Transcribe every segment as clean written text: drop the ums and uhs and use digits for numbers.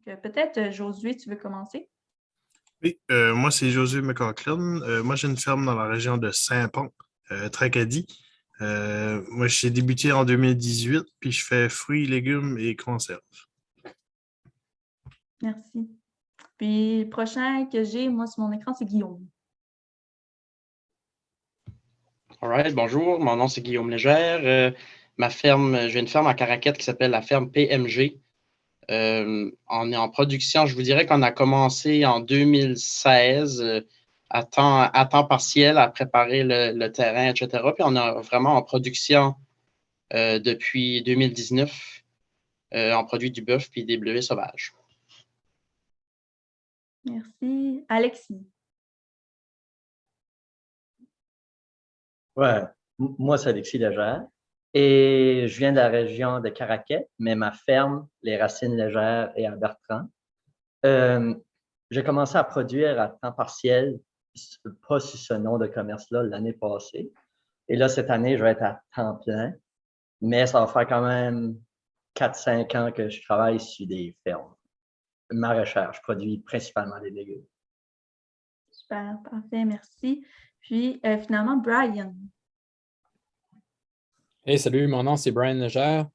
Peut-être, Josué, tu veux commencer? Oui, moi c'est Josué McLaughlin. Moi j'ai une ferme dans la région de Saint-Pont, Tracadie. Moi j'ai débuté en 2018, puis je fais fruits, légumes et conserves. Merci. Puis le prochain que j'ai, moi, sur mon écran, c'est Guillaume. All right, bonjour, mon nom c'est Guillaume Légère. Ma ferme, j'ai une ferme à Caraquette qui s'appelle la ferme PMG. On est en production, je vous dirais qu'on a commencé en 2016 à temps partiel à préparer le terrain, etc. Puis on est vraiment en production depuis 2019. On produit du bœuf puis des bleuets sauvages. Merci. Alexis. Ouais, moi, c'est Alexis Légère. Et je viens de la région de Caraquet, mais ma ferme, les Racines Légères, est à Bertrand. J'ai commencé à produire à temps partiel, pas sous ce nom de commerce-là, l'année passée. Et là, cette année, je vais être à temps plein. Mais ça va faire quand même 4-5 ans que je travaille sur des fermes. Ma recherche, je produis principalement des légumes. Super, parfait, merci. Puis finalement, Brian. Hey, salut, mon nom c'est Brian Légère.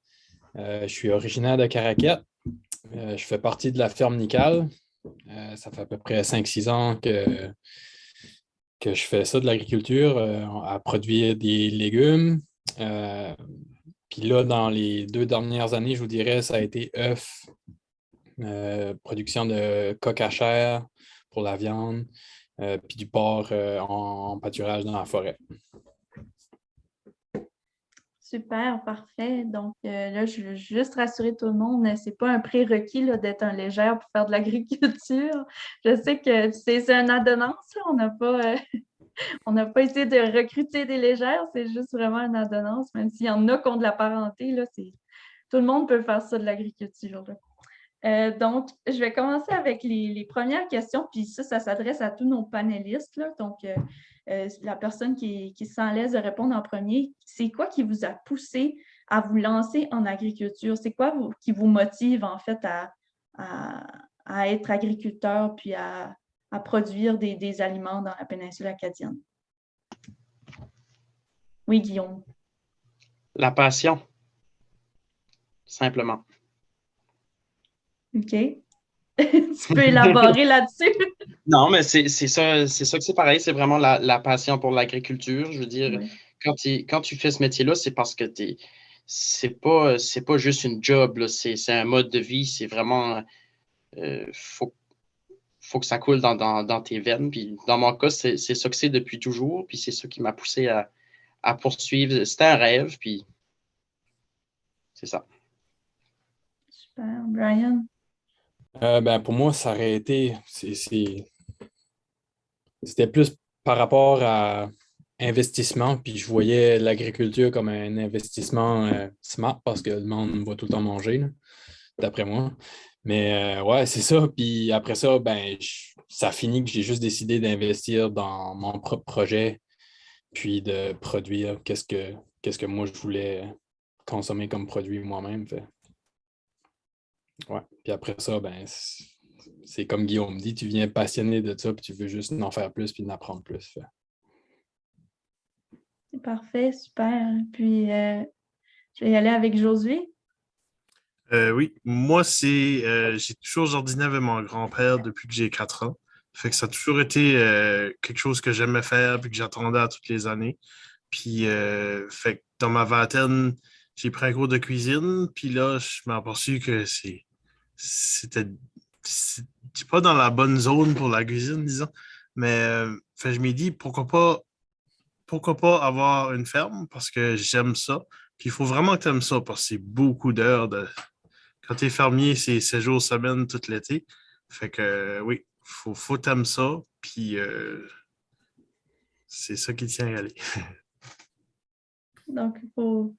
Je suis originaire de Caraquette. Je fais partie de la ferme Nical. Ça fait à peu près 5-6 ans que je fais ça de l'agriculture, à produire des légumes. Puis là, dans les 2 dernières années, je vous dirais, ça a été œufs, production de coq à chair pour la viande, puis du porc en pâturage dans la forêt. Super, parfait. Donc là, je veux juste rassurer tout le monde, c'est pas un prérequis là, d'être un légère pour faire de l'agriculture. Je sais que c'est une adonnance, là. On n'a pas essayé de recruter des légères, c'est juste vraiment une adonnance, même s'il y en a qui ont de la parenté, là, tout le monde peut faire ça de l'agriculture. Donc, je vais commencer avec les premières questions, puis ça s'adresse à tous nos panélistes, là. Donc, la personne qui se sent à l'aise de répondre en premier, c'est quoi qui vous a poussé à vous lancer en agriculture? C'est quoi qui vous motive, en fait, à être agriculteur puis à produire des aliments dans la péninsule acadienne? Oui, Guillaume. La passion, simplement. OK. Tu peux élaborer là-dessus? Non, mais c'est ça que c'est pareil, c'est vraiment la passion pour l'agriculture. Je veux dire, Oui. quand tu fais ce métier-là, c'est parce que c'est pas juste une job, là, c'est un mode de vie, c'est vraiment, faut que ça coule dans tes veines. Puis dans mon cas, c'est ça que c'est depuis toujours, puis c'est ça qui m'a poussé à poursuivre. C'était un rêve, puis c'est ça. Super. Brian? Pour moi, ça aurait été. C'était plus par rapport à investissement, puis je voyais l'agriculture comme un investissement smart parce que le monde va tout le temps manger, là, d'après moi. Mais ouais, c'est ça. Puis après ça, ça finit que j'ai juste décidé d'investir dans mon propre projet, puis de produire qu'est-ce que moi je voulais consommer comme produit moi-même. Fait. Ouais. Puis après ça, c'est comme Guillaume dit, tu viens passionné de ça, puis tu veux juste en faire plus, puis en apprendre plus. Fait. C'est parfait, super. Puis, je vais y aller avec Josué. Oui, moi j'ai toujours jardiné avec mon grand-père depuis que j'ai 4 ans. Fait que ça a toujours été quelque chose que j'aimais faire puis que j'attendais à toutes les années. Puis fait que dans ma vingtaine, j'ai pris un cours de cuisine, puis là, je m'en aperçu que c'était pas dans la bonne zone pour la cuisine, disons. Mais fait, je m'ai dit pourquoi pas avoir une ferme parce que j'aime ça. Puis il faut vraiment que tu aimes ça parce que c'est beaucoup d'heures de. Quand tu es fermier, c'est 7 jours semaine tout l'été. Fait que oui, faut t'aimer ça. Puis c'est ça qui tient à aller. Donc, il faut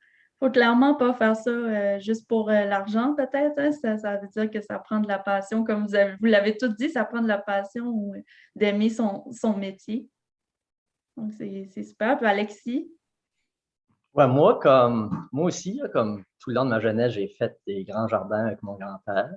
clairement pas faire ça juste pour l'argent, peut-être, hein. Ça veut dire que ça prend de la passion, comme vous l'avez tout dit, ça prend de la passion ou d'aimer son métier. Donc, c'est super. Puis Alexis? Ouais, moi aussi, là, comme tout le long de ma jeunesse, j'ai fait des grands jardins avec mon grand-père.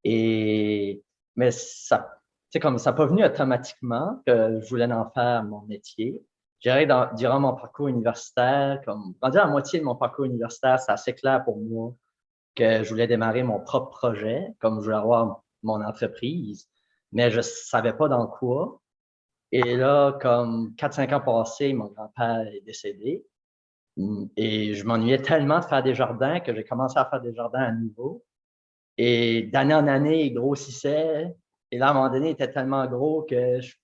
Mais ça, comme ça n'a pas venu automatiquement que je voulais en faire mon métier. Je dirais durant mon parcours universitaire, comme rendu à la moitié de mon parcours universitaire, c'est assez clair pour moi que je voulais démarrer mon propre projet, comme je voulais avoir mon entreprise, mais je ne savais pas dans quoi. Et là, comme 4-5 ans passés, mon grand-père est décédé. Et je m'ennuyais tellement de faire des jardins que j'ai commencé à faire des jardins à nouveau. Et d'année en année, il grossissait. Et là, à un moment donné, il était tellement gros que je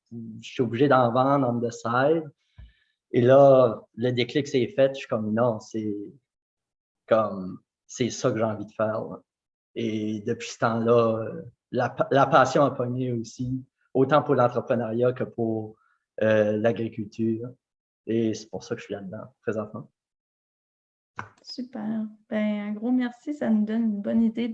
suis obligé d'en vendre on the side. Et là, le déclic s'est fait. Je suis comme, non, c'est ça que j'ai envie de faire. Là. Et depuis ce temps-là, la passion a pogné aussi, autant pour l'entrepreneuriat que pour l'agriculture. Et c'est pour ça que je suis là-dedans présentement. Super. Ben, un gros merci. Ça nous donne une bonne idée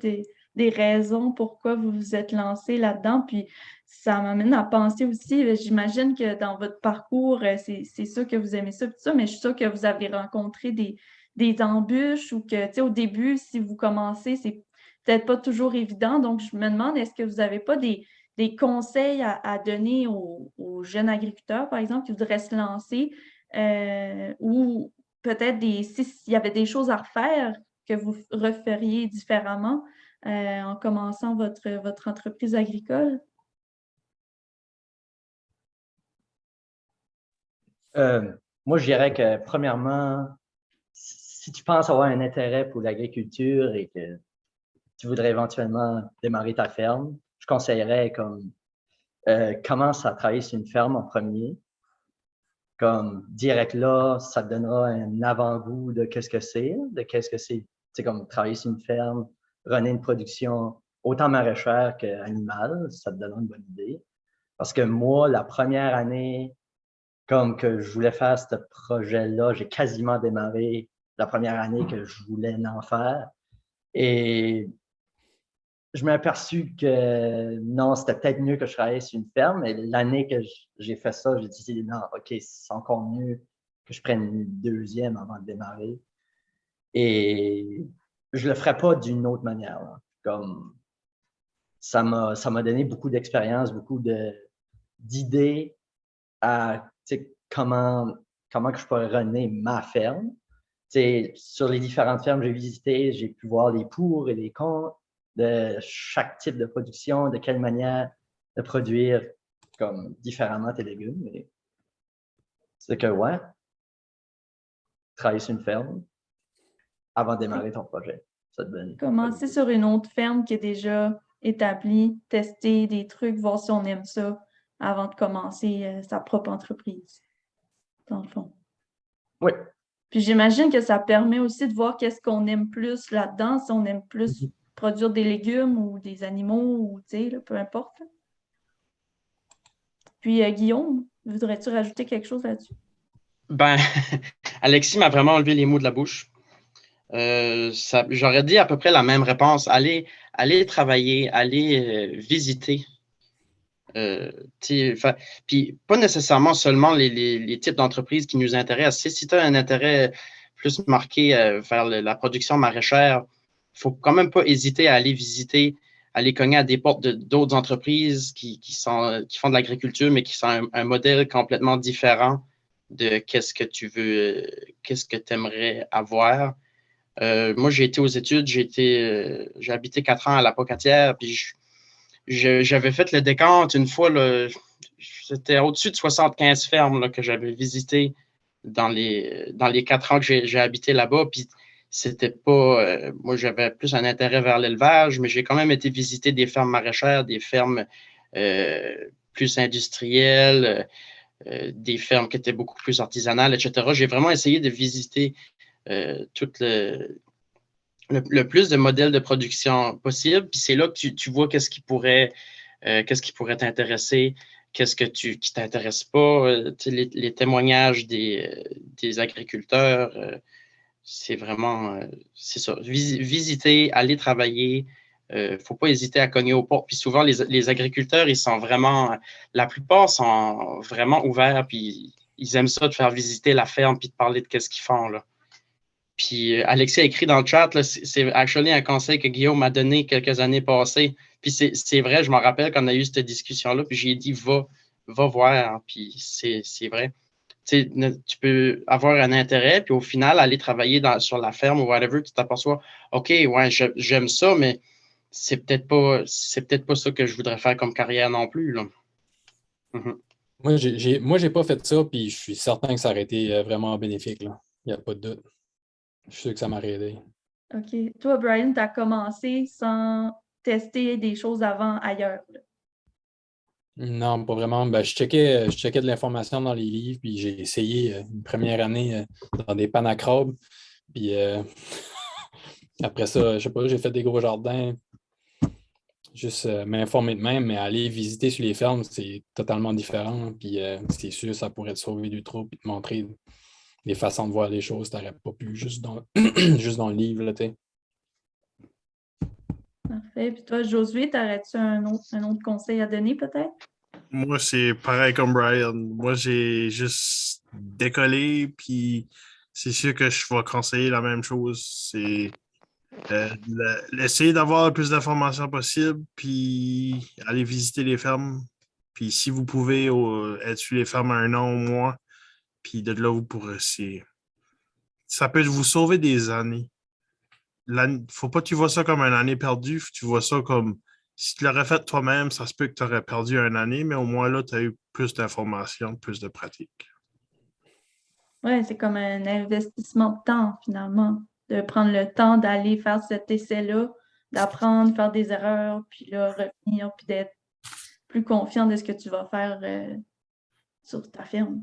des raisons pourquoi vous vous êtes lancé là-dedans. Puis ça m'amène à penser aussi, j'imagine que dans votre parcours, c'est sûr que vous aimez ça, tout ça, mais je suis sûre que vous avez rencontré des embûches ou que, tu sais, au début, si vous commencez, c'est peut-être pas toujours évident. Donc, je me demande, est-ce que vous n'avez pas des conseils à donner aux jeunes agriculteurs, par exemple, qui voudraient se lancer ou peut-être s'il y avait des choses à refaire que vous referiez différemment en commençant votre entreprise agricole? Moi, je dirais que, premièrement, si tu penses avoir un intérêt pour l'agriculture et que tu voudrais éventuellement démarrer ta ferme, je conseillerais commence à travailler sur une ferme en premier. Comme direct là, ça te donnera un avant-goût de qu'est-ce que c'est, c'est comme travailler sur une ferme, runner une production autant maraîchère qu'animale, ça te donnera une bonne idée. Parce que moi, la première année, comme que je voulais faire ce projet-là, j'ai quasiment démarré la première année que je voulais en faire. Et je m'ai aperçu que non, c'était peut-être mieux que je travaillais sur une ferme. Et l'année que j'ai fait ça, j'ai dit non, OK, c'est encore mieux que je prenne une deuxième avant de démarrer. Et je le ferais pas d'une autre manière. Là. Comme ça m'a donné beaucoup d'expérience, beaucoup d'idées à comment que je pourrais runner ma ferme. Sur les différentes fermes que j'ai visitées, j'ai pu voir les pour et les contre de chaque type de production, de quelle manière de produire comme différemment tes légumes. Mais c'est que, ouais, travailler sur une ferme avant de démarrer ton projet. Ça te donne Commencer sur une autre ferme qui est déjà établie, tester des trucs, voir si on aime ça avant de commencer sa propre entreprise, dans le fond. Oui. Puis j'imagine que ça permet aussi de voir qu'est-ce qu'on aime plus là-dedans, si on aime plus produire des légumes ou des animaux, ou tu sais, peu importe. Puis Guillaume, voudrais-tu rajouter quelque chose là-dessus? Ben, Alexis m'a vraiment enlevé les mots de la bouche. J'aurais dit à peu près la même réponse. Allez travailler, allez visiter. Puis pas nécessairement seulement les types d'entreprises qui nous intéressent. Si tu as un intérêt plus marqué vers la production maraîchère, il ne faut quand même pas hésiter à aller visiter, aller cogner à des portes d'autres entreprises qui font de l'agriculture, mais qui sont un modèle complètement différent de qu'est-ce que tu veux, qu'est-ce que tu aimerais avoir. Moi, j'ai été aux études, j'ai habité 4 ans à la Pocatière, puis j'avais fait le décompte une fois, c'était au-dessus de 75 fermes là, que j'avais visitées dans les 4 ans que j'ai habité là-bas. Puis c'était pas. Moi, j'avais plus un intérêt vers l'élevage, mais j'ai quand même été visiter des fermes maraîchères, des fermes plus industrielles, des fermes qui étaient beaucoup plus artisanales, etc. J'ai vraiment essayé de visiter tout le plus de modèles de production possible. Puis c'est là que tu vois qu'est-ce qui pourrait t'intéresser, qu'est-ce qui t'intéresse pas. Les témoignages des agriculteurs, c'est vraiment, c'est ça. Visiter, aller travailler. Faut pas hésiter à cogner aux portes. Puis souvent, les agriculteurs, ils sont vraiment, la plupart sont vraiment ouverts. Puis ils aiment ça de faire visiter la ferme puis de parler de qu'est-ce qu'ils font là. Puis Alexis a écrit dans le chat, c'est actually un conseil que Guillaume m'a donné quelques années passées. Puis c'est vrai, je m'en rappelle quand on a eu cette discussion-là, puis j'ai dit, va voir, puis c'est vrai. Tu sais, tu peux avoir un intérêt, puis au final, aller travailler sur la ferme ou whatever, tu t'aperçois, OK, ouais, j'aime ça, mais c'est peut-être pas ça que je voudrais faire comme carrière non plus, là. Mhm. Moi, j'ai pas fait ça, puis je suis certain que ça aurait été vraiment bénéfique, là. Il n'y a pas de doute. Je suis sûr que ça m'aurait aidé. OK. Toi, Brian, tu as commencé sans tester des choses avant ailleurs, là. Non, pas vraiment. Ben, je checkais de l'information dans les livres, puis j'ai essayé une première année dans des pannes à crabes. Puis après ça, je sais pas, j'ai fait des gros jardins, juste m'informer de même, mais aller visiter sur les fermes, c'est totalement différent. Puis c'est sûr, ça pourrait te sauver du trou et te montrer des façons de voir les choses. Tu n'aurais pas pu juste dans, juste dans le livre, là, tu sais. Parfait. Puis toi, Josué, t'aurais-tu un autre conseil à donner peut-être? Moi, c'est pareil comme Brian. Moi, j'ai juste décollé, puis c'est sûr que je vais conseiller la même chose. C'est essayer d'avoir le plus d'informations possible, puis aller visiter les fermes. Puis si vous pouvez être sur les fermes un an au moins, puis de là, vous pourrez. Ça peut vous sauver des années. Faut pas que tu vois ça comme une année perdue, faut que tu vois ça comme si tu l'aurais fait toi-même, ça se peut que tu aurais perdu une année, mais au moins là, tu as eu plus d'informations, plus de pratique. Oui, c'est comme un investissement de temps, finalement, de prendre le temps d'aller faire cet essai-là, d'apprendre, faire des erreurs, puis là, revenir, puis d'être plus confiant de ce que tu vas faire sur ta ferme.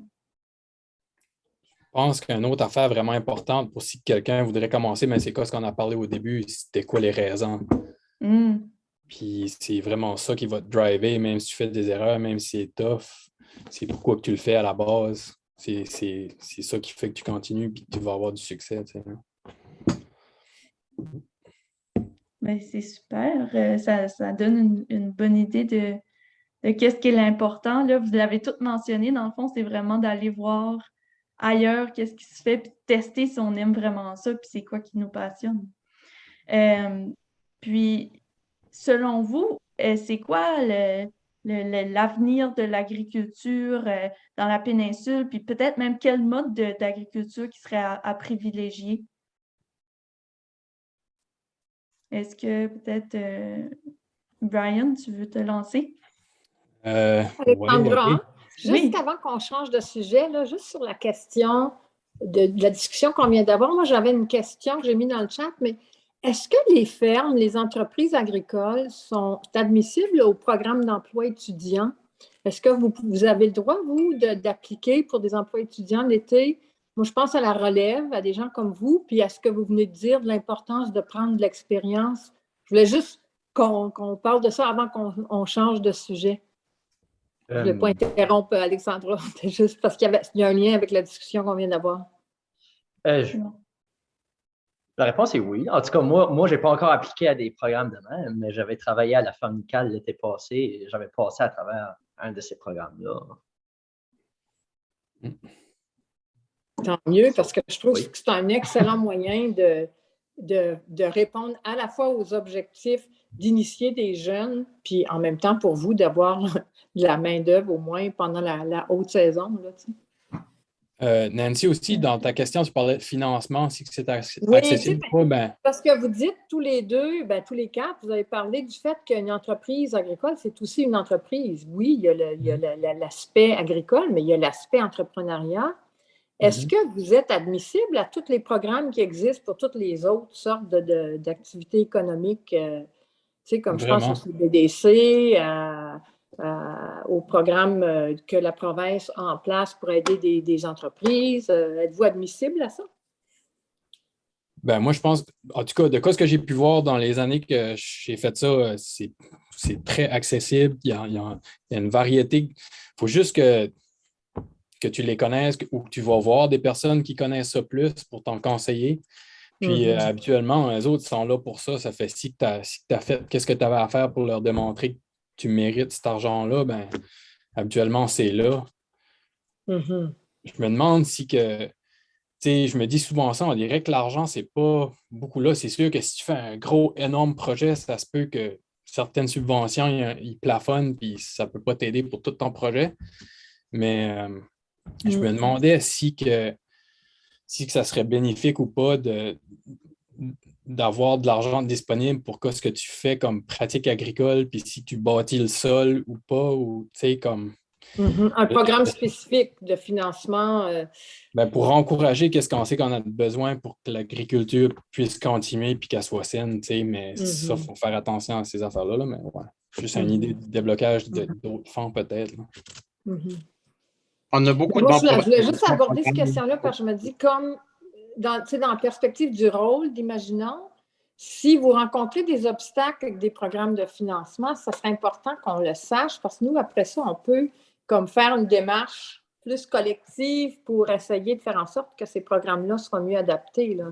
Je pense qu'une autre affaire vraiment importante pour si quelqu'un voudrait commencer, mais c'est quoi ce qu'on a parlé au début, c'était quoi les raisons. Mm. Puis c'est vraiment ça qui va te driver, même si tu fais des erreurs, même si c'est tough. C'est pourquoi que tu le fais à la base. C'est ça qui fait que tu continues et que tu vas avoir du succès. Tu sais. Ben, c'est super. Ça donne une bonne idée de qu'est-ce qui est l'important. Là, vous l'avez tout mentionné, dans le fond, c'est vraiment d'aller voir ailleurs qu'est-ce qui se fait, puis de tester si on aime vraiment ça, puis c'est quoi qui nous passionne. Euh, Puis, selon vous, c'est quoi l'avenir de l'agriculture dans la péninsule, puis peut-être même quel mode d'agriculture qui serait à privilégier? Est-ce que peut-être, Brian, tu veux te lancer? Alexandra, Ouais. juste Oui. avant qu'on change de sujet, là, juste sur la question de la discussion qu'on vient d'avoir, moi j'avais une question que j'ai mise dans le chat, mais est-ce que les fermes, les entreprises agricoles sont admissibles au programme d'emploi étudiant? Est-ce que vous avez le droit, vous, d'appliquer pour des emplois étudiants l'été? Moi, je pense à la relève, à des gens comme vous, puis à ce que vous venez de dire de l'importance de prendre de l'expérience. Je voulais juste qu'on parle de ça avant qu'on change de sujet. Je ne voulais pas interrompre Alexandra, c'est juste parce qu'il y a un lien avec la discussion qu'on vient d'avoir. La réponse est oui. En tout cas, moi je n'ai pas encore appliqué à des programmes de même, mais j'avais travaillé à la Ferme Nicale l'été passé et j'avais passé à travers un de ces programmes-là. Tant mieux, parce que je trouve que c'est un excellent moyen de répondre à la fois aux objectifs d'initier des jeunes, puis en même temps pour vous d'avoir de la main-d'œuvre au moins pendant la haute saison. Là, tu sais. Nancy, aussi, dans ta question, tu parlais de financement, si c'est accessible Oui, ou pas, parce que vous dites tous les deux, tous les quatre, vous avez parlé du fait qu'une entreprise agricole, c'est aussi une entreprise. Oui, il y a l'aspect agricole, mais il y a l'aspect entrepreneuriat. Est-ce que vous êtes admissible à tous les programmes qui existent pour toutes les autres sortes d'activités économiques, comme je pense au CBDC, au programme que la province a en place pour aider des entreprises? Êtes-vous admissible à ça? Ben, moi, je pense, en tout cas, de quoi ce que j'ai pu voir dans les années que j'ai fait ça, c'est très accessible. Il y a une variété. Il faut juste que tu les connaisses ou que tu vas voir des personnes qui connaissent ça plus pour t'en conseiller. Puis habituellement, les autres sont là pour ça. Ça fait si tu as fait qu'est-ce que tu avais à faire pour leur démontrer que tu mérites cet argent-là, ben habituellement, c'est là. Je me demande si que, tu sais, je me dis souvent ça, on dirait que l'argent, c'est pas beaucoup là. C'est sûr que si tu fais un gros, énorme projet, ça se peut que certaines subventions, ils plafonnent, puis ça ne peut pas t'aider pour tout ton projet. Mais je me demandais si que ça serait bénéfique ou pas d'avoir de l'argent disponible pour ce que tu fais comme pratique agricole, puis si tu bâtis le sol ou pas, ou tu sais, comme... Un programme spécifique de financement. Pour encourager qu'est-ce qu'on sait qu'on a besoin pour que l'agriculture puisse continuer puis qu'elle soit saine, tu sais, mais ça, il faut faire attention à ces affaires-là, là, mais ouais. Juste une idée de déblocage d'autres fonds, peut-être. On a beaucoup de Moi, bons je voulais juste aborder cette question-là parce que je me dis, comme dans la perspective du rôle d'imaginant, si vous rencontrez des obstacles avec des programmes de financement, ça serait important qu'on le sache parce que nous, après ça, on peut comme faire une démarche plus collective pour essayer de faire en sorte que ces programmes-là soient mieux adaptés. Là,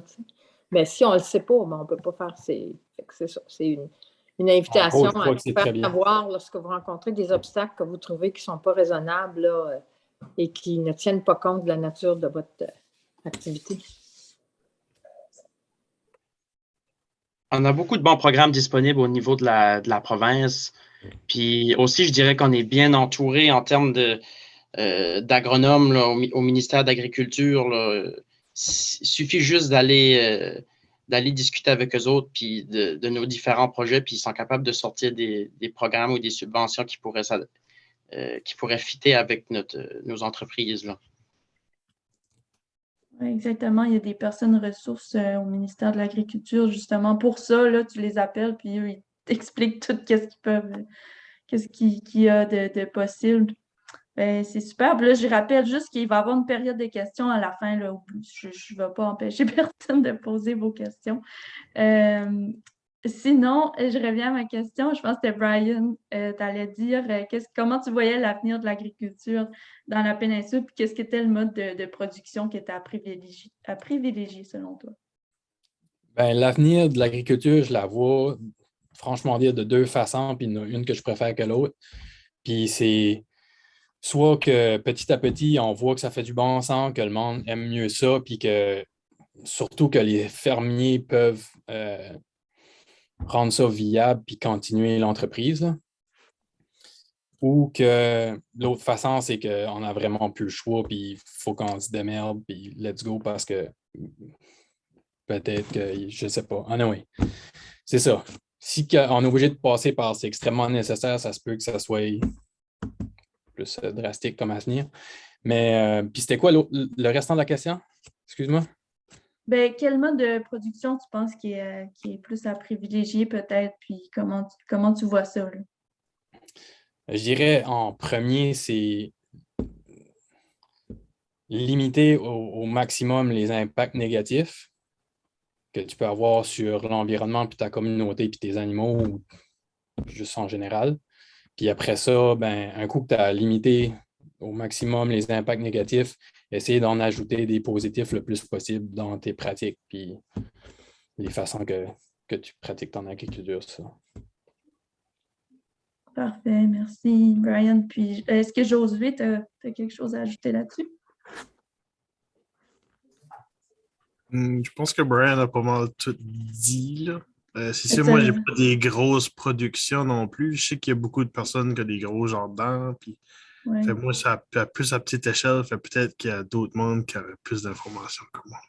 mais si on ne le sait pas, on ne peut pas faire c'est ça. C'est une invitation à faire voir lorsque vous rencontrez des obstacles que vous trouvez qui ne sont pas raisonnables là, et qui ne tiennent pas compte de la nature de votre activité. On a beaucoup de bons programmes disponibles au niveau de la province. Puis aussi, je dirais qu'on est bien entouré en termes d'agronomes au ministère de l'Agriculture. Il suffit juste d'aller discuter avec eux autres puis de nos différents projets, puis ils sont capables de sortir des programmes ou des subventions qui pourraient fitter avec nos entreprises. Là. Oui, exactement. Il y a des personnes ressources au ministère de l'Agriculture, justement pour ça. Là, tu les appelles, puis eux, ils t'expliquent tout qu'est-ce qu'il y a de possible. Ben, c'est super. Puis là, je rappelle juste qu'il va y avoir une période de questions à la fin. Là, où je ne vais pas empêcher personne de poser vos questions. Sinon, je reviens à ma question. Je pense que c'était Brian. Tu allais dire comment tu voyais l'avenir de l'agriculture dans la péninsule, puis qu'est-ce qui était le mode de production qui était à privilégier selon toi? Ben, l'avenir de l'agriculture, je la vois, franchement dire, de deux façons, puis il y en a une que je préfère que l'autre. Puis c'est soit que petit à petit, on voit que ça fait du bon sens, que le monde aime mieux ça, puis que surtout que les fermiers peuvent rendre ça viable puis continuer l'entreprise. Là. Ou que l'autre façon, c'est qu'on n'a vraiment plus le choix, puis il faut qu'on se démerde, puis let's go, parce que peut-être que, je ne sais pas. Anyway, c'est ça. Si on est obligé de passer par c'est extrêmement nécessaire, ça se peut que ça soit plus drastique comme avenir. Mais, puis c'était quoi le restant de la question? Excuse-moi. Ben, quel mode de production tu penses qui est plus à privilégier peut-être, puis comment tu vois ça? Là? Je dirais en premier, c'est limiter au maximum les impacts négatifs que tu peux avoir sur l'environnement, puis ta communauté, puis tes animaux, ou juste en général. Puis après ça, ben, un coup que tu as limité au maximum les impacts négatifs, essayer d'en ajouter des positifs le plus possible dans tes pratiques, puis les façons que tu pratiques ton agriculture, ça. Parfait, merci Brian. Puis est-ce que Josué, tu as quelque chose à ajouter là-dessus? Je pense que Brian a pas mal tout dit, là. C'est sûr, moi, j'ai pas des grosses productions non plus. Je sais qu'il y a beaucoup de personnes qui ont des gros jardins. Puis, fait, moi, ça plus à petite échelle. Fait peut-être qu'il y a d'autres mondes qui auraient plus d'informations que moi.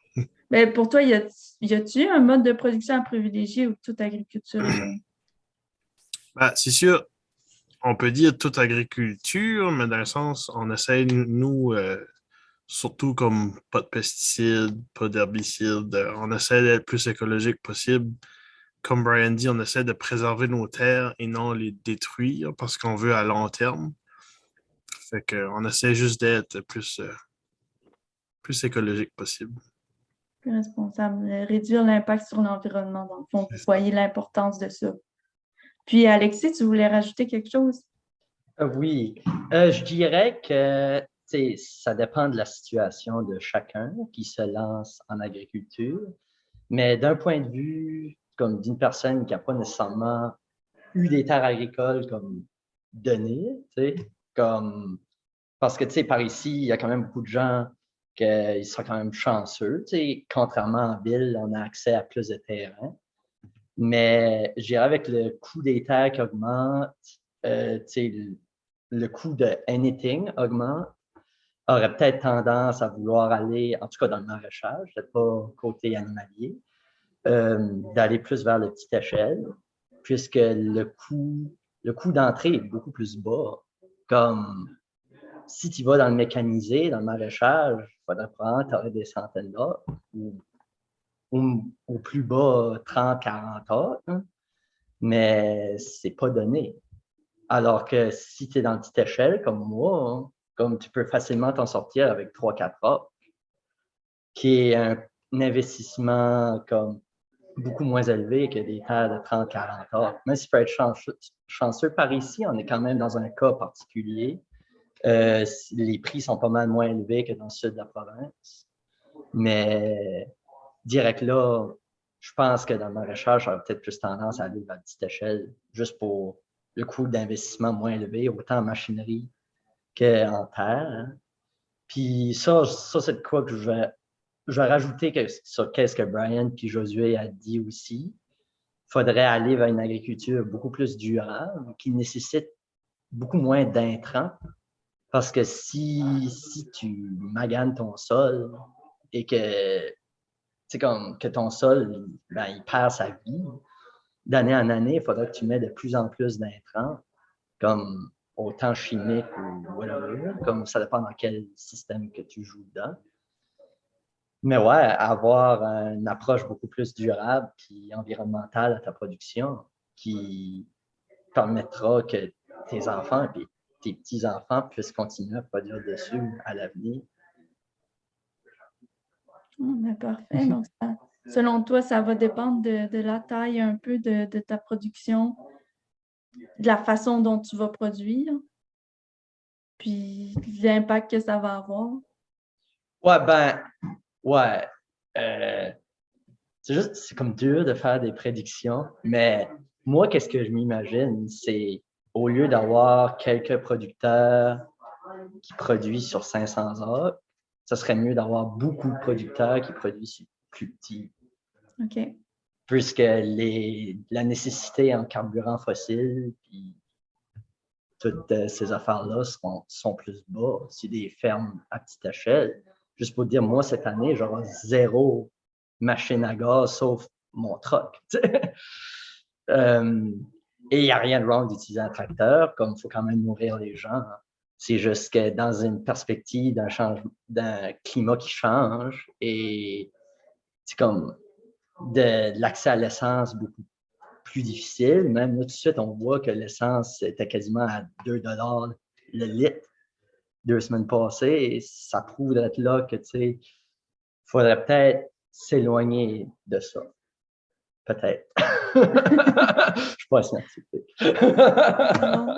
Mais pour toi, y a-t-il un mode de production à privilégier ou toute agriculture est bonne? Ben, c'est sûr, on peut dire toute agriculture, mais dans le sens, on essaie, nous, surtout comme pas de pesticides, pas d'herbicides, on essaie d'être le plus écologique possible. Comme Brian dit, on essaie de préserver nos terres et non les détruire parce qu'on veut à long terme. Fait qu'on essaie juste d'être plus écologique possible. Plus responsable, réduire l'impact sur l'environnement, dans le fond, vous voyez l'importance de ça. Puis Alexis, tu voulais rajouter quelque chose? Oui, je dirais que ça dépend de la situation de chacun qui se lance en agriculture, mais d'un point de vue comme d'une personne qui n'a pas nécessairement eu des terres agricoles comme données, comme parce que par ici, il y a quand même beaucoup de gens qui sont quand même chanceux. Contrairement en ville, on a accès à plus de terrain. Mais je dirais avec le coût des terres qui augmente, le coût de anything augmente, aurait peut-être tendance à vouloir aller, en tout cas dans le maraîchage, peut-être pas côté animalier, d'aller plus vers la petite échelle, puisque le coût d'entrée est beaucoup plus bas. Comme si tu vas dans le mécanisé, dans le maraîchage, il faudrait prendre, tu aurais des centaines d'heures, ou au plus bas 30, 40 heures, hein, mais c'est pas donné. Alors que si tu es dans une petite échelle comme moi, hein, comme tu peux facilement t'en sortir avec 3-4 heures, qui est un investissement comme beaucoup moins élevé que des terres de 30-40 heures. Même si tu peux être chanceux par ici, on est quand même dans un cas particulier. Les prix sont pas mal moins élevés que dans le sud de la province. Mais direct là, je pense que dans le maraîchage, j'aurais peut-être plus tendance à aller à petite échelle, juste pour le coût d'investissement moins élevé, autant en machinerie qu'en terre. Hein. Puis ça c'est de quoi que je vais rajouter sur qu'est-ce que Brian puis Josué a dit aussi. Il faudrait aller vers une agriculture beaucoup plus durable, qui nécessite beaucoup moins d'intrants. Parce que si tu maganes ton sol et que comme que ton sol, il perd sa vie, d'année en année, il faudrait que tu mets de plus en plus d'intrants, comme autant chimiques ou whatever, comme ça dépend dans quel système que tu joues dedans. Mais ouais, avoir une approche beaucoup plus durable et environnementale à ta production qui permettra que tes enfants et tes petits-enfants puissent continuer à produire dessus à l'avenir. Parfait. Donc, selon toi, ça va dépendre de la taille un peu de ta production, de la façon dont tu vas produire, puis l'impact que ça va avoir. Ouais. C'est comme dur de faire des prédictions, mais moi, qu'est-ce que je m'imagine, c'est au lieu d'avoir quelques producteurs qui produisent sur 500 heures, ça serait mieux d'avoir beaucoup de producteurs qui produisent sur plus petit. OK. Puisque la nécessité en carburant fossile, puis toutes ces affaires-là sont plus bas. C'est des fermes à petite échelle. Juste pour dire, moi, cette année, j'aurai 0 machine à gaz, sauf mon truck. Et il n'y a rien de wrong d'utiliser un tracteur, comme il faut quand même nourrir les gens. Hein. C'est juste que dans une perspective d'un climat qui change et c'est comme de l'accès à l'essence beaucoup plus difficile. Même là, tout de suite, on voit que l'essence était quasiment à 2 $ le litre 2 semaines passées. Et ça prouve d'être là que, tu sais, il faudrait peut-être s'éloigner de ça. Peut-être. Je suis pas scientifique.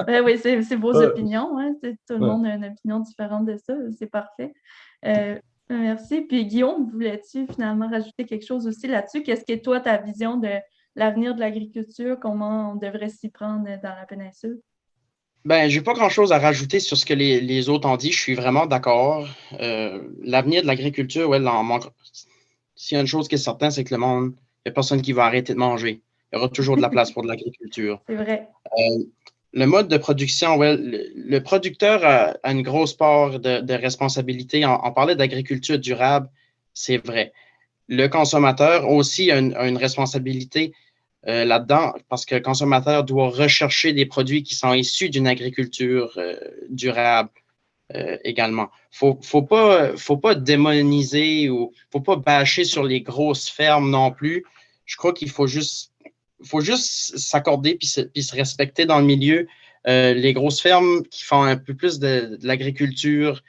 Ben oui, c'est vos opinions. Hein? Tout le monde a une opinion différente de ça. C'est parfait. Merci. Puis Guillaume, voulais-tu finalement rajouter quelque chose aussi là-dessus? Qu'est-ce qui est toi ta vision de l'avenir de l'agriculture? Comment on devrait s'y prendre dans la péninsule? Ben, j'ai pas grand-chose à rajouter sur ce que les autres ont dit. Je suis vraiment d'accord. L'avenir de l'agriculture, ouais, s'il y a une chose qui est certaine, c'est que le monde, il n'y a personne qui va arrêter de manger. Il y aura toujours de la place pour de l'agriculture. C'est vrai. Le mode de production, ouais, le producteur a une grosse part de responsabilité. On parlait d'agriculture durable, c'est vrai. Le consommateur aussi a une responsabilité là-dedans parce que le consommateur doit rechercher des produits qui sont issus d'une agriculture durable également. Faut pas démoniser ou faut pas bâcher sur les grosses fermes non plus. Je crois qu'il faut juste s'accorder puis se respecter dans le milieu. Les grosses fermes qui font un peu plus de l'agriculture,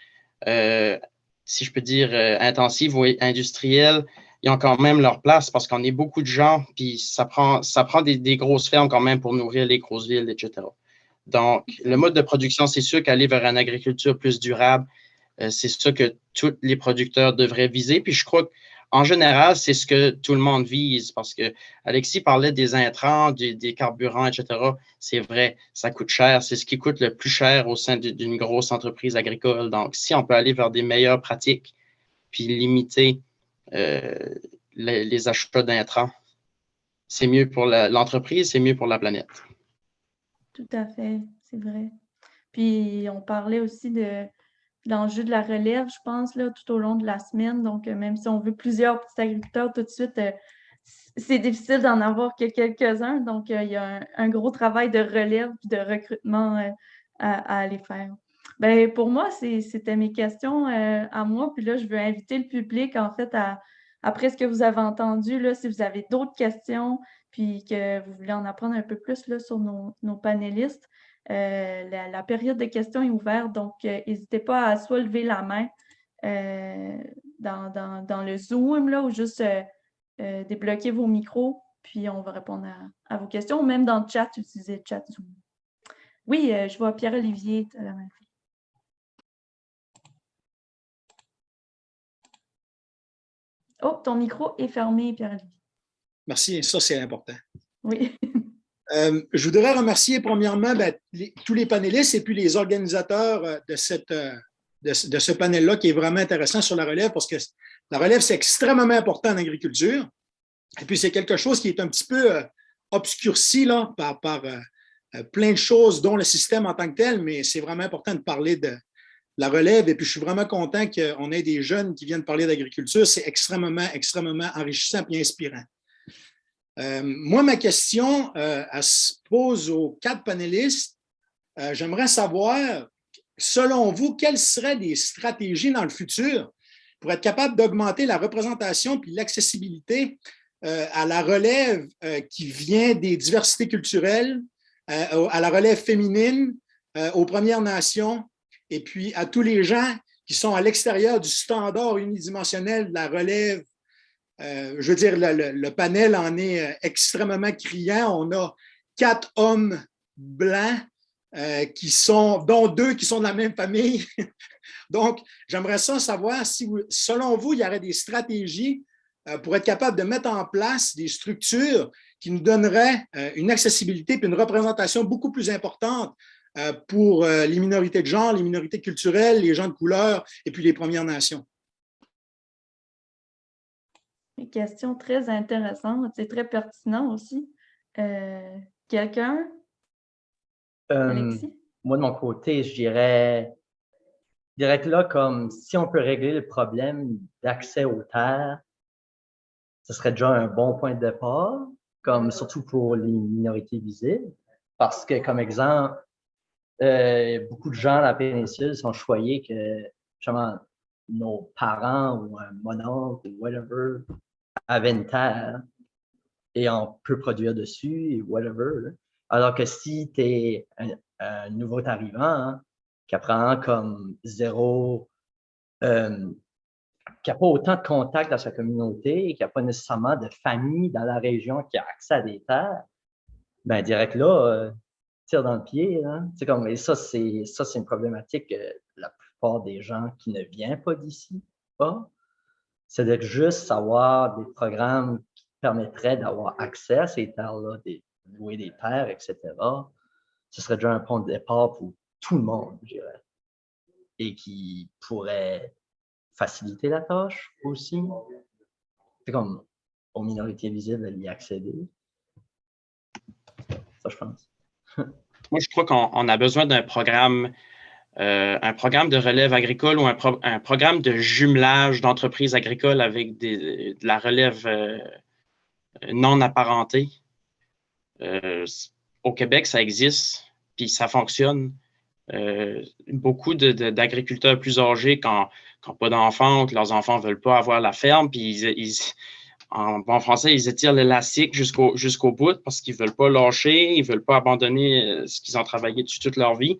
si je peux dire, intensive ou industrielle, ils ont quand même leur place parce qu'on est beaucoup de gens, puis ça prend des grosses fermes quand même pour nourrir les grosses villes, etc. Donc, le mode de production, c'est sûr qu'aller vers une agriculture plus durable, c'est ça que tous les producteurs devraient viser. Puis je crois qu'en général, c'est ce que tout le monde vise parce que Alexis parlait des intrants, des carburants, etc. C'est vrai, ça coûte cher. C'est ce qui coûte le plus cher au sein d'une grosse entreprise agricole. Donc, si on peut aller vers des meilleures pratiques puis limiter les achats d'intrants, c'est mieux pour l'entreprise, c'est mieux pour la planète. Tout à fait, c'est vrai. Puis on parlait aussi de l'enjeu de la relève, je pense, là, tout au long de la semaine. Donc, même si on veut plusieurs petits agriculteurs tout de suite, c'est difficile d'en avoir que quelques-uns. Donc, il y a un gros travail de relève et de recrutement à aller faire. Ben, pour moi, c'était mes questions à moi. Puis là, je veux inviter le public, en fait, après ce que vous avez entendu, là, si vous avez d'autres questions, puis que vous voulez en apprendre un peu plus là, sur nos panélistes, la période de questions est ouverte, donc n'hésitez pas à soit lever la main dans le Zoom là, ou juste débloquer vos micros, puis on va répondre à vos questions, ou même dans le chat, utilisez le chat Zoom. Oui, je vois Pierre-Olivier. Oh, ton micro est fermé, Pierre-Olivier. Merci, ça c'est important. Oui. Je voudrais remercier premièrement tous les panélistes et puis les organisateurs de ce panel-là qui est vraiment intéressant sur la relève parce que la relève, c'est extrêmement important en agriculture. Et puis, c'est quelque chose qui est un petit peu obscurci là, par plein de choses, dont le système en tant que tel, mais c'est vraiment important de parler de la relève. Et puis, je suis vraiment content qu'on ait des jeunes qui viennent parler d'agriculture. C'est extrêmement, extrêmement enrichissant et inspirant. Moi, ma question, elle se pose aux 4 panélistes. J'aimerais savoir, selon vous, quelles seraient des stratégies dans le futur pour être capable d'augmenter la représentation puis l'accessibilité à la relève qui vient des diversités culturelles, à la relève féminine, aux Premières Nations, et puis à tous les gens qui sont à l'extérieur du standard unidimensionnel de la relève. Je veux dire, le panel en est extrêmement criant. On a 4 hommes blancs dont 2 qui sont de la même famille. Donc, j'aimerais savoir si, selon vous, il y aurait des stratégies pour être capable de mettre en place des structures qui nous donneraient une accessibilité et une représentation beaucoup plus importante pour les minorités de genre, les minorités culturelles, les gens de couleur et puis les Premières Nations. Une question très intéressante, c'est très pertinent aussi. Quelqu'un? Alexis? Moi, de mon côté, je dirais que là, comme si on peut régler le problème d'accès aux terres, ce serait déjà un bon point de départ, comme surtout pour les minorités visibles, parce que, comme exemple, beaucoup de gens à la péninsule sont choyés que, justement, nos parents ou un mononcle ou whatever avaient une terre et on peut produire dessus et whatever. Là. Alors que si tu es un nouveau arrivant hein, qui apprend comme zéro, qui n'a pas autant de contact dans sa communauté et qui n'a pas nécessairement de famille dans la région qui a accès à des terres, ben direct là, tire dans le pied. Hein. Comme, et ça, c'est une problématique que la plupart des gens qui ne viennent pas d'ici pas. C'est de juste savoir des programmes qui permettraient d'avoir accès à ces terres-là, de louer des terres, etc. Ce serait déjà un point de départ pour tout le monde, je dirais. Et qui pourrait faciliter la tâche aussi. C'est comme aux minorités visibles d'y accéder. Ça, je pense. Moi, je crois qu'on a besoin d'un programme de relève agricole ou un programme de jumelage d'entreprises agricoles avec de la relève non apparentée. Au Québec, ça existe, puis ça fonctionne. Beaucoup d'agriculteurs plus âgés qui n'ont pas d'enfants ou que leurs enfants ne veulent pas avoir la ferme, puis en bon français, ils étirent l'élastique jusqu'au bout parce qu'ils ne veulent pas lâcher, ils ne veulent pas abandonner ce qu'ils ont travaillé dessus toute leur vie.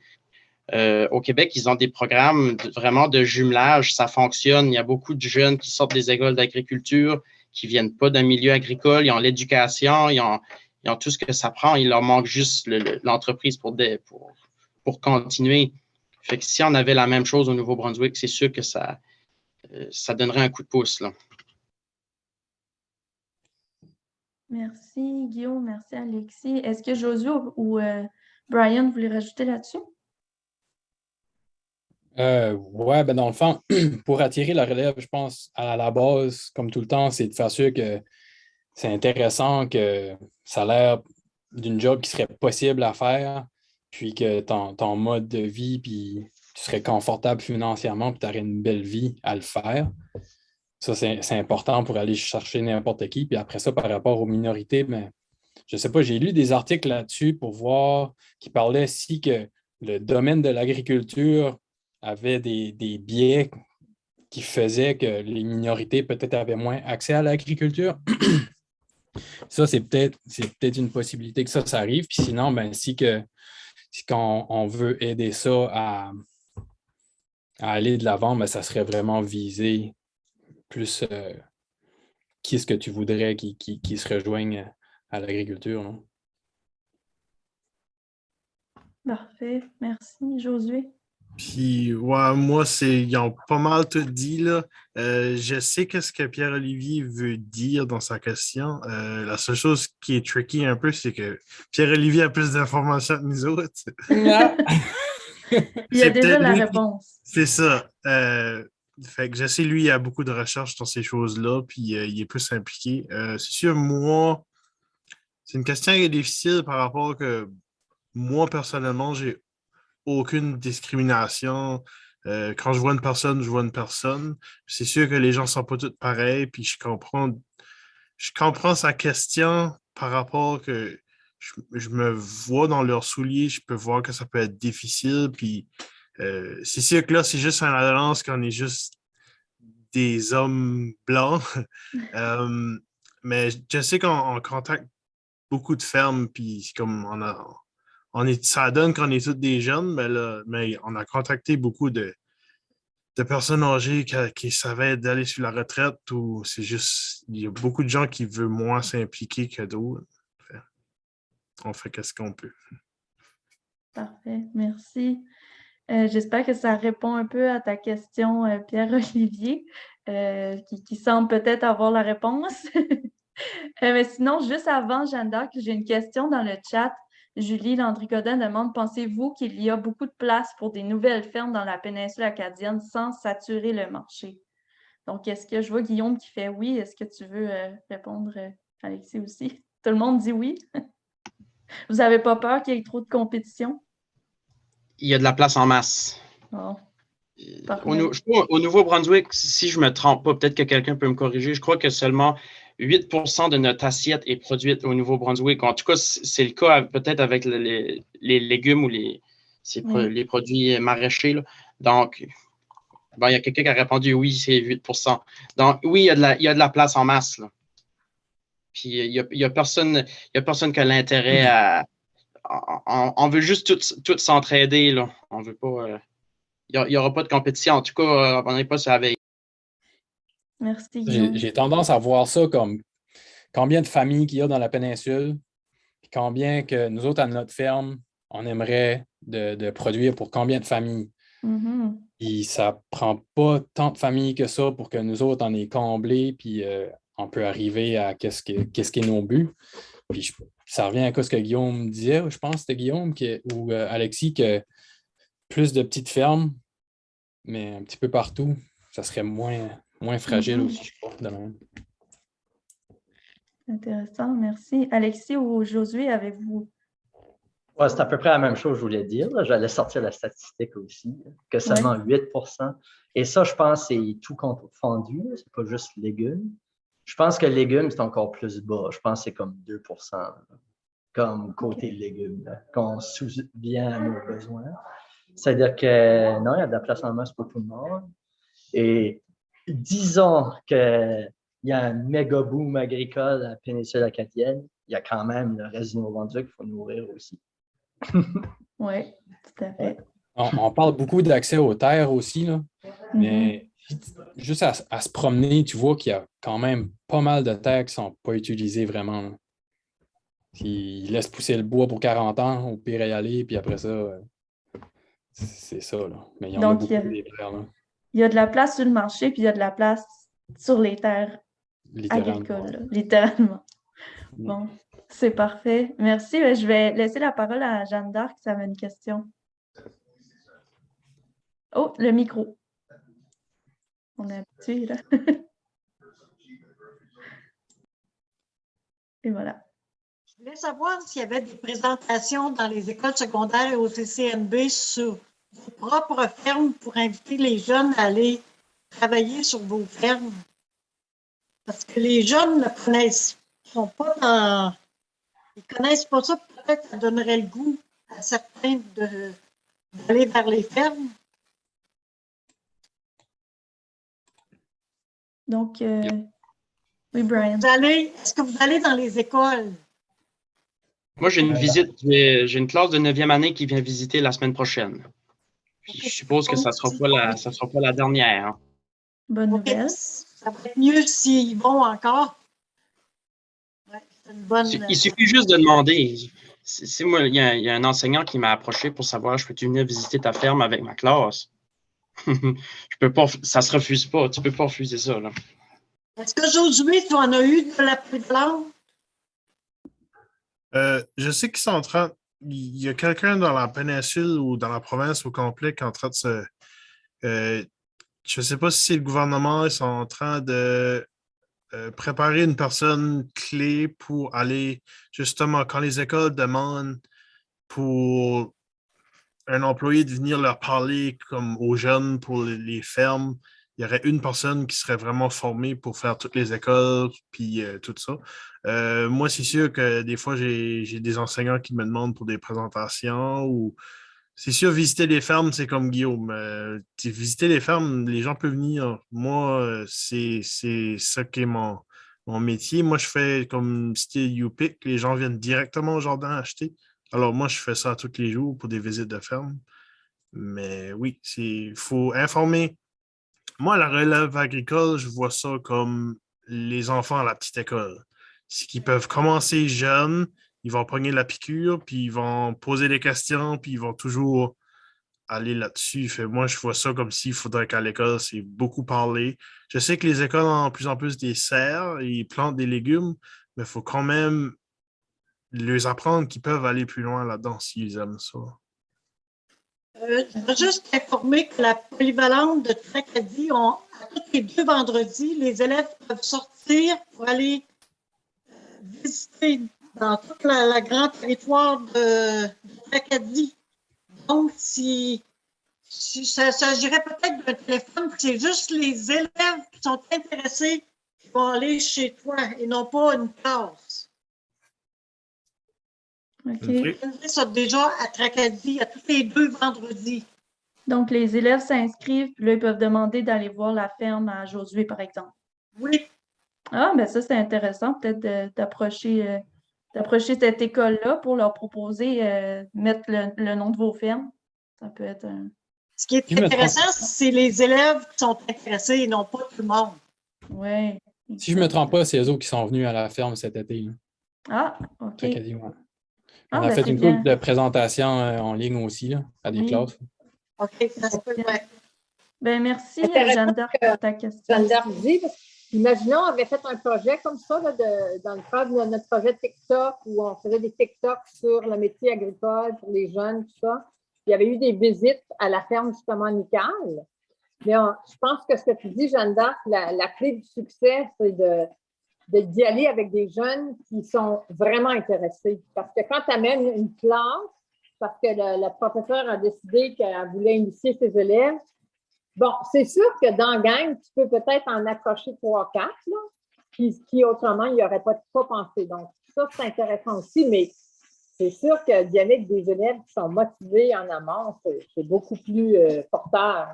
Au Québec, ils ont des programmes vraiment de jumelage, ça fonctionne. Il y a beaucoup de jeunes qui sortent des écoles d'agriculture, qui ne viennent pas d'un milieu agricole, ils ont l'éducation, ils ont tout ce que ça prend. Il leur manque juste l'entreprise pour continuer. Fait que si on avait la même chose au Nouveau-Brunswick, c'est sûr que ça donnerait un coup de pouce. Là. Merci Guillaume, merci Alexis. Est-ce que Josué ou Brian voulaient rajouter là-dessus? Ouais, ben dans le fond, pour attirer la relève, je pense, à la base, comme tout le temps, c'est de faire sûr que c'est intéressant que ça a l'air d'une job qui serait possible à faire, puis que ton mode de vie, puis tu serais confortable financièrement, puis tu aurais une belle vie à le faire. Ça, c'est important pour aller chercher n'importe qui. Puis après ça, par rapport aux minorités, ben, je ne sais pas, j'ai lu des articles là-dessus pour voir qui parlaient si que le domaine de l'agriculture avait des biais qui faisaient que les minorités peut-être avaient moins accès à l'agriculture. Ça, c'est peut-être une possibilité que ça arrive. Puis sinon, ben, si quand on veut aider ça à aller de l'avant, ben, ça serait vraiment viser plus qui est-ce que tu voudrais qui se rejoigne à l'agriculture. Non? Parfait. Merci, Josué. Puis, ouais, moi, ils ont pas mal tout dit, là. Je sais qu'est-ce que Pierre-Olivier veut dire dans sa question. La seule chose qui est tricky un peu, c'est que Pierre-Olivier a plus d'informations que nous autres. Ah! Il y a C'est déjà peut-être la lui réponse. C'est ça. Fait que je sais, lui, il a beaucoup de recherches sur ces choses-là, puis il est plus impliqué. C'est sûr, moi, c'est une question qui est difficile par rapport que moi, personnellement, j'ai aucune discrimination. Quand je vois une personne, je vois une personne. C'est sûr que les gens ne sont pas tous pareils, puis je comprends sa question par rapport que je me vois dans leurs souliers, je peux voir que ça peut être difficile, puis c'est sûr que là, c'est juste un alliance qu'on est juste des hommes blancs. Euh, mais je sais qu'on contacte beaucoup de fermes, puis c'est comme ça donne qu'on est tous des jeunes, mais on a contacté beaucoup de personnes âgées qui savaient d'aller sur la retraite ou c'est juste, il y a beaucoup de gens qui veulent moins s'impliquer que d'autres. On fait qu'est-ce qu'on peut. Parfait. Merci. J'espère que ça répond un peu à ta question, Pierre-Olivier, qui semble peut-être avoir la réponse. Mais sinon, juste avant, Jeanne d'Arc, j'ai une question dans le chat. Julie Landry-Godin demande, pensez-vous qu'il y a beaucoup de place pour des nouvelles fermes dans la péninsule acadienne sans saturer le marché? Donc, est-ce que je vois Guillaume qui fait oui? Est-ce que tu veux répondre, Alexis aussi? Tout le monde dit oui. Vous n'avez pas peur qu'il y ait trop de compétition? Il y a de la place en masse. Oh, Je parfait. crois, au Nouveau-Brunswick, si je ne me trompe pas, peut-être que quelqu'un peut me corriger, je crois que seulement 8 de notre assiette est produite au Nouveau-Brunswick. En tout cas, c'est le cas peut-être avec les légumes ou les produits maraîchers, là. Donc, bon, il y a quelqu'un qui a répondu oui, c'est 8 Donc, oui, il y a de la place en masse, là. Puis, il y a personne qui a l'intérêt à. On veut juste tout s'entraider, là. On veut pas. Il n'y aura pas de compétition. En tout cas, on n'est pas sur la veille. Merci, Guillaume. J'ai tendance à voir ça comme combien de familles qu'il y a dans la péninsule, puis combien que nous autres, à notre ferme, on aimerait de produire pour combien de familles. Mhm. Puis ça prend pas tant de familles que ça pour que nous autres, on est comblés, puis on peut arriver à qu'est-ce qui est nos buts. Puis ça revient à ce que Guillaume disait, je pense que c'était Guillaume ou Alexis, que plus de petites fermes, mais un petit peu partout, ça serait moins fragile Mhm. aussi, je crois. De même. Intéressant, merci. Alexis ou Josué, avez-vous? Ouais, c'est à peu près la même chose que je voulais dire. Là. J'allais sortir la statistique aussi, que seulement 8 Et ça, je pense, c'est tout confondu. C'est pas juste légumes. Je pense que légumes, c'est encore plus bas. Je pense que c'est comme 2 là, comme côté légumes, là, qu'on souvient à nos besoins. C'est-à-dire que non, il y a de la place en masse pour tout le monde. Et disons qu'il y a un méga boom agricole à la péninsule acadienne, il y a quand même le reste du Nouveau-Brunswick qu'il faut nourrir aussi. Oui, tout à fait. On parle beaucoup d'accès aux terres aussi, là, mais juste à se promener, tu vois qu'il y a quand même pas mal de terres qui ne sont pas utilisées vraiment. Là. Ils laissent pousser le bois pour 40 ans, au pire y aller, puis après ça, c'est ça. Là. Mais il y en a Donc, beaucoup des terres. Là. il y a de la place sur le marché, puis il y a de la place sur les terres Littéralement. agricoles, là, littéralement. Bon, c'est parfait. Merci. Je vais laisser la parole à Jeanne d'Arc, ça avait une question. Oh, le micro. On est habitué, là. Et voilà. Je voulais savoir s'il y avait des présentations dans les écoles secondaires et au CCNB sur vos propres fermes pour inviter les jeunes à aller travailler sur vos fermes. Parce que les jeunes ne connaissent, sont pas dans, ils connaissent pas ça. Peut-être que ça donnerait le goût à certains d'aller vers les fermes. Donc, oui, Brian. Est-ce que vous allez dans les écoles? Moi, j'ai une visite, j'ai une classe de 9e année qui vient visiter la semaine prochaine. Puis je suppose que ça ne sera pas la dernière. Hein. Bonne nouvelle. Ça va être mieux s'ils vont encore. Ouais, c'est une bonne. Il suffit juste de demander. Moi, il y a un enseignant qui m'a approché pour savoir je peux-tu venir visiter ta ferme avec ma classe? Je peux pas, ça se refuse pas. Tu peux pas refuser ça. Là. Est-ce qu'aujourd'hui, tu en as eu de la prévalence? Je sais qu'ils sont en train. Il y a quelqu'un dans la péninsule ou dans la province au complet qui est en train de se. Je ne sais pas si c'est le gouvernement, ils sont en train de préparer une personne clé pour aller, justement, quand les écoles demandent pour un employé de venir leur parler comme aux jeunes pour les fermes, il y aurait une personne qui serait vraiment formée pour faire toutes les écoles, puis tout ça. Moi, c'est sûr que des fois, j'ai des enseignants qui me demandent pour des présentations ou c'est sûr, visiter les fermes, c'est comme Guillaume. Visiter les fermes, les gens peuvent venir. Moi, c'est ça qui est mon métier. Moi, je fais comme style YouPick. Les gens viennent directement au jardin acheter. Alors, moi, je fais ça tous les jours pour des visites de ferme. Mais oui, il faut informer. Moi, la relève agricole, je vois ça comme les enfants à la petite école. C'est qu'ils peuvent commencer jeunes, ils vont prendre la piqûre, puis ils vont poser des questions, puis ils vont toujours aller là-dessus. Moi, je vois ça comme s'il faudrait qu'à l'école, c'est beaucoup parler. Je sais que les écoles ont de plus en plus des serres, ils plantent des légumes, mais il faut quand même leur apprendre qu'ils peuvent aller plus loin là-dedans s'ils aiment ça. Je veux juste informer que la polyvalente de Tracadie, à tous les 2 vendredis, les élèves peuvent sortir pour aller visiter dans tout le grand territoire de Tracadie. Donc, si ça s'agirait peut-être d'un téléphone, c'est juste les élèves qui sont intéressés qui vont aller chez toi et non pas une classe. OK. Ils sont déjà à Tracadie à tous les 2 vendredis. Donc, les élèves s'inscrivent, puis là, ils peuvent demander d'aller voir la ferme à Josué, par exemple. Oui. Ah, ben ça, c'est intéressant, peut-être d'approcher cette école-là pour leur proposer mettre le nom de vos fermes. Ça peut être un. Ce qui est intéressant, c'est les élèves qui sont intéressés et non pas tout le monde. Oui. Si je ne me trompe pas, c'est eux autres qui sont venus à la ferme cet été. Là. Ah, OK. Tracadie, ouais. Ah, On a ben, fait c'est une bien. couple de présentations en ligne aussi, là, à des Oui. classes. OK, ça se peut bien. Ben, merci, Intéressant Jeanne d'Arc, pour ta question. Jeanne d'Arc dit, imaginons, on avait fait un projet comme ça là, dans le cadre de notre projet TikTok où on faisait des TikTok sur le métier agricole pour les jeunes, tout ça. Il y avait eu des visites à la ferme justement amicale. Mais je pense que ce que tu dis, Jeanne d'Arc, la clé du succès, c'est d'y aller avec des jeunes qui sont vraiment intéressés. Parce que quand tu amènes une classe, parce que le professeur a décidé qu'elle voulait initier ses élèves, bon, c'est sûr que dans la gang, tu peux peut-être en accrocher 3-4, qui autrement, il n'y aurait pas pensé. Donc, ça, c'est intéressant aussi, mais c'est sûr que d'y aller avec des élèves qui sont motivés en amont, c'est beaucoup plus porteur.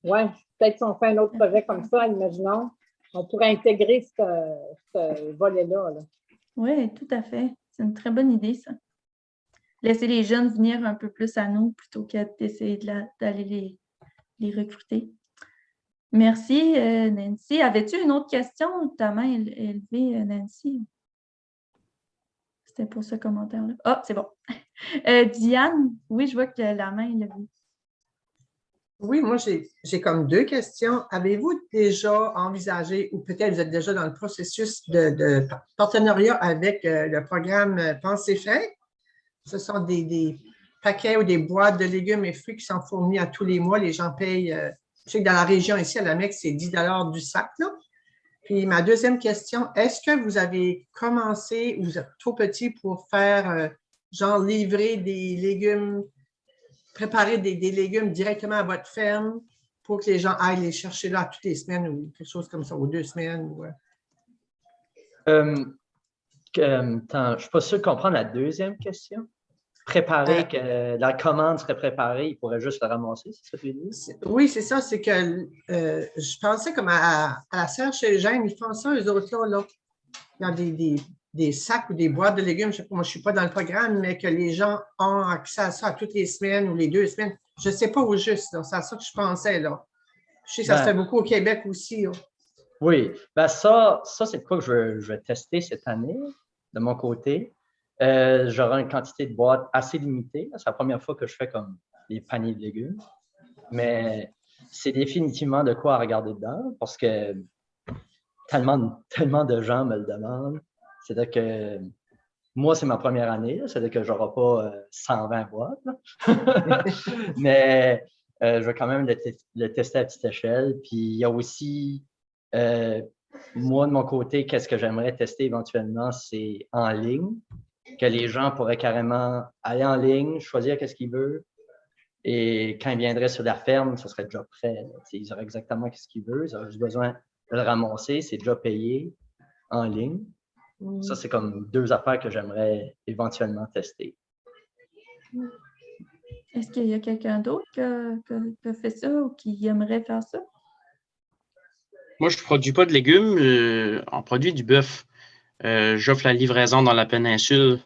Oui, peut-être si on fait un autre projet comme ça, imaginons, on pourrait intégrer ce volet-là. Là. Oui, tout à fait. C'est une très bonne idée, ça. Laisser les jeunes venir un peu plus à nous plutôt que d'essayer d'aller les recruter. Merci, Nancy. Avais-tu une autre question? Ta main élevée, Nancy? C'était pour ce commentaire-là. Ah, c'est bon. Diane, oui, je vois que la main est levée. Oui, moi, j'ai comme 2 questions. Avez-vous déjà envisagé, ou peut-être vous êtes déjà dans le processus de partenariat avec le programme Pensée Frais? Ce sont des paquets ou des boîtes de légumes et fruits qui sont fournis à tous les mois. Les gens payent, je sais que dans la région ici, à la Mecque, c'est 10 $ du sac. Là. Puis ma deuxième question, est-ce que vous avez commencé ou vous êtes trop petit pour faire, genre, livrer des légumes, préparer des légumes directement à votre ferme pour que les gens aillent les chercher là toutes les semaines ou quelque chose comme ça, ou 2 semaines? Je ne suis pas sûr de comprendre la deuxième question. Préparer, que la commande serait préparée, il pourrait juste la ramasser, c'est ça que tu dis? Oui, c'est ça. C'est que je pensais comme à la serre chez Gênes, ils font ça, eux autres là. Il y a des sacs ou des boîtes de légumes. Je sais pas, moi, je ne suis pas dans le programme, mais que les gens ont accès à ça à toutes les semaines ou les 2 semaines. Je ne sais pas au juste, là. C'est à ça que je pensais, là. Je sais que ça se fait beaucoup au Québec aussi, là. Oui, ça c'est de quoi que je vais tester cette année, de mon côté. J'aurai une quantité de boîtes assez limitée. C'est la première fois que je fais comme des paniers de légumes. Mais c'est définitivement de quoi à regarder dedans parce que tellement de gens me le demandent. C'est-à-dire que moi, c'est ma première année. C'est-à-dire que je n'aurai pas 120 boîtes. Mais je vais quand même le tester à petite échelle. Puis il y a aussi, moi, de mon côté, qu'est-ce que j'aimerais tester éventuellement, c'est en ligne, que les gens pourraient carrément aller en ligne, choisir qu'est-ce qu'ils veulent. Et quand ils viendraient sur la ferme, ça serait déjà prêt. Ils auraient exactement ce qu'ils veulent. Ils auraient juste besoin de le ramasser. C'est déjà payé en ligne. Ça, c'est comme 2 affaires que j'aimerais éventuellement tester. Est-ce qu'il y a quelqu'un d'autre qui fait ça ou qui aimerait faire ça? Moi, je ne produis pas de légumes, on produit du bœuf. J'offre la livraison dans la péninsule.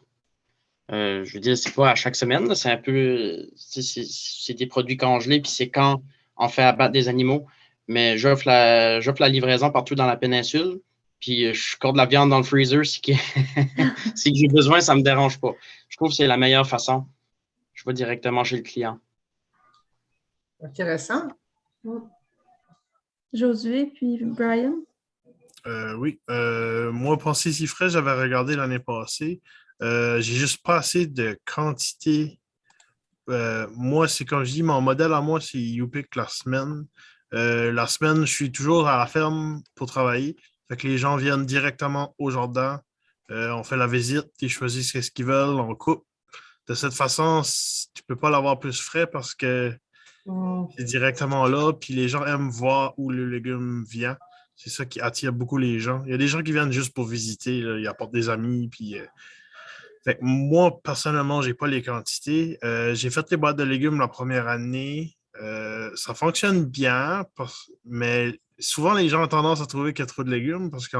Je veux dire, c'est pas à chaque semaine, là, c'est un peu. C'est des produits congelés, puis c'est quand on fait abattre des animaux. Mais j'offre la livraison partout dans la péninsule. Puis je corde la viande dans le freezer si j'ai besoin, ça ne me dérange pas. Je trouve que c'est la meilleure façon. Je vais directement chez le client. Intéressant. Josué, puis Brian? Oui. Moi, Pensée si frais, j'avais regardé l'année passée. J'ai juste pas assez de quantité. Moi, c'est comme je dis, mon modèle à moi, c'est YouPick la semaine. La semaine, je suis toujours à la ferme pour travailler. Fait que les gens viennent directement au jardin. On fait la visite, ils choisissent ce qu'ils veulent, on coupe. De cette façon, tu peux pas l'avoir plus frais parce que c'est directement là. Puis les gens aiment voir où le légume vient. C'est ça qui attire beaucoup les gens. Il y a des gens qui viennent juste pour visiter, là. Ils apportent des amis. Puis, fait que moi, personnellement, j'ai pas les quantités. J'ai fait les boîtes de légumes la première année. Ça fonctionne bien, mais souvent, les gens ont tendance à trouver qu'il y a trop de légumes parce que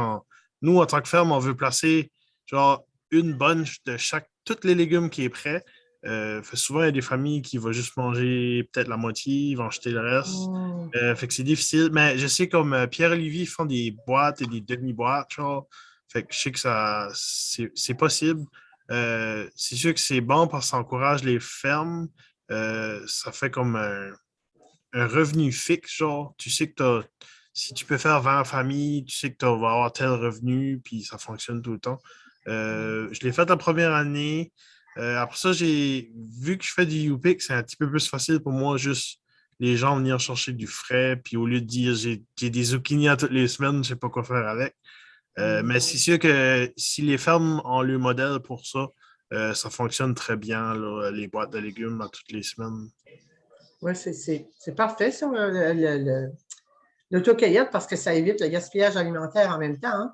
nous, en tant que ferme, on veut placer genre une bunch de tous les légumes qui est prêt. Souvent, il y a des familles qui vont juste manger peut-être la moitié, ils vont acheter le reste. Fait que c'est difficile. Mais je sais comme Pierre-Olivier, ils font des boîtes et des demi-boîtes, genre. Fait que je sais que c'est possible. C'est sûr que c'est bon parce que ça encourage les fermes. Ça fait comme un revenu fixe, genre. Tu sais que si tu peux faire 20 familles, tu sais que tu vas avoir tel revenu, puis ça fonctionne tout le temps. Je l'ai fait la première année. Après ça, j'ai vu que je fais du YouPick, c'est un petit peu plus facile pour moi, juste les gens venir chercher du frais, puis au lieu de dire j'ai des zucchini toutes les semaines, je ne sais pas quoi faire avec. Mais c'est sûr que si les fermes ont le modèle pour ça, ça fonctionne très bien, là, les boîtes de légumes à toutes les semaines. Oui, c'est parfait, ça, l'autocueillette, parce que ça évite le gaspillage alimentaire en même temps. Hein?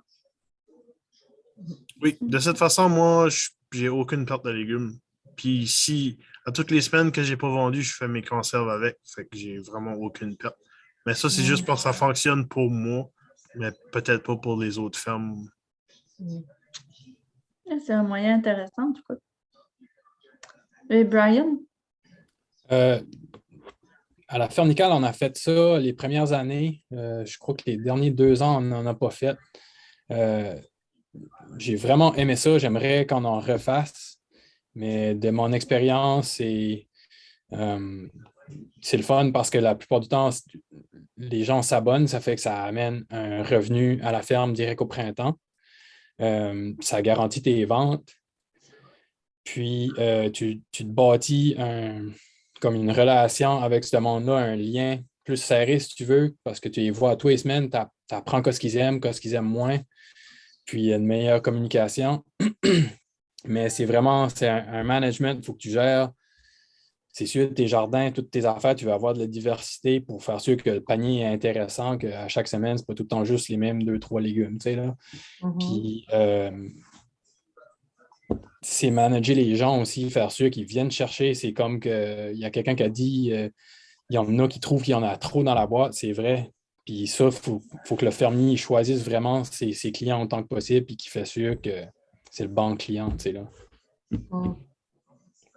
Oui, de cette façon, moi, j'ai aucune perte de légumes. Puis si, à toutes les semaines que j'ai pas vendu, je fais mes conserves avec. Fait que j'ai vraiment aucune perte. Mais ça, c'est juste parce que ça fonctionne pour moi, mais peut-être pas pour les autres fermes. C'est un moyen intéressant, en tout cas. Et Brian? À la Fernicale, on a fait ça les premières années. Je crois que les derniers 2 ans, on n'en a pas fait. J'ai vraiment aimé ça. J'aimerais qu'on en refasse. Mais de mon expérience, c'est le fun parce que la plupart du temps, les gens s'abonnent. Ça fait que ça amène un revenu à la ferme direct au printemps. Ça garantit tes ventes. Puis, tu te bâtis comme une relation avec ce monde-là, un lien plus serrés, si tu veux, parce que tu les vois tous les semaines, tu apprends ce qu'ils aiment moins, puis il y a une meilleure communication. Mais c'est un management, il faut que tu gères. C'est sûr, tes jardins, toutes tes affaires, tu vas avoir de la diversité pour faire sûr que le panier est intéressant, qu'à chaque semaine, ce n'est pas tout le temps juste les mêmes 2-3 légumes. Tu sais, là. Puis, c'est manager les gens aussi, faire sûr qu'ils viennent chercher. C'est comme qu'il y a quelqu'un qui a dit il y en a qui trouvent qu'il y en a trop dans la boîte. C'est vrai. Puis ça, il faut que le fermier choisisse vraiment ses clients autant que possible et qu'il fait sûr que c'est le bon client. Tu sais, là.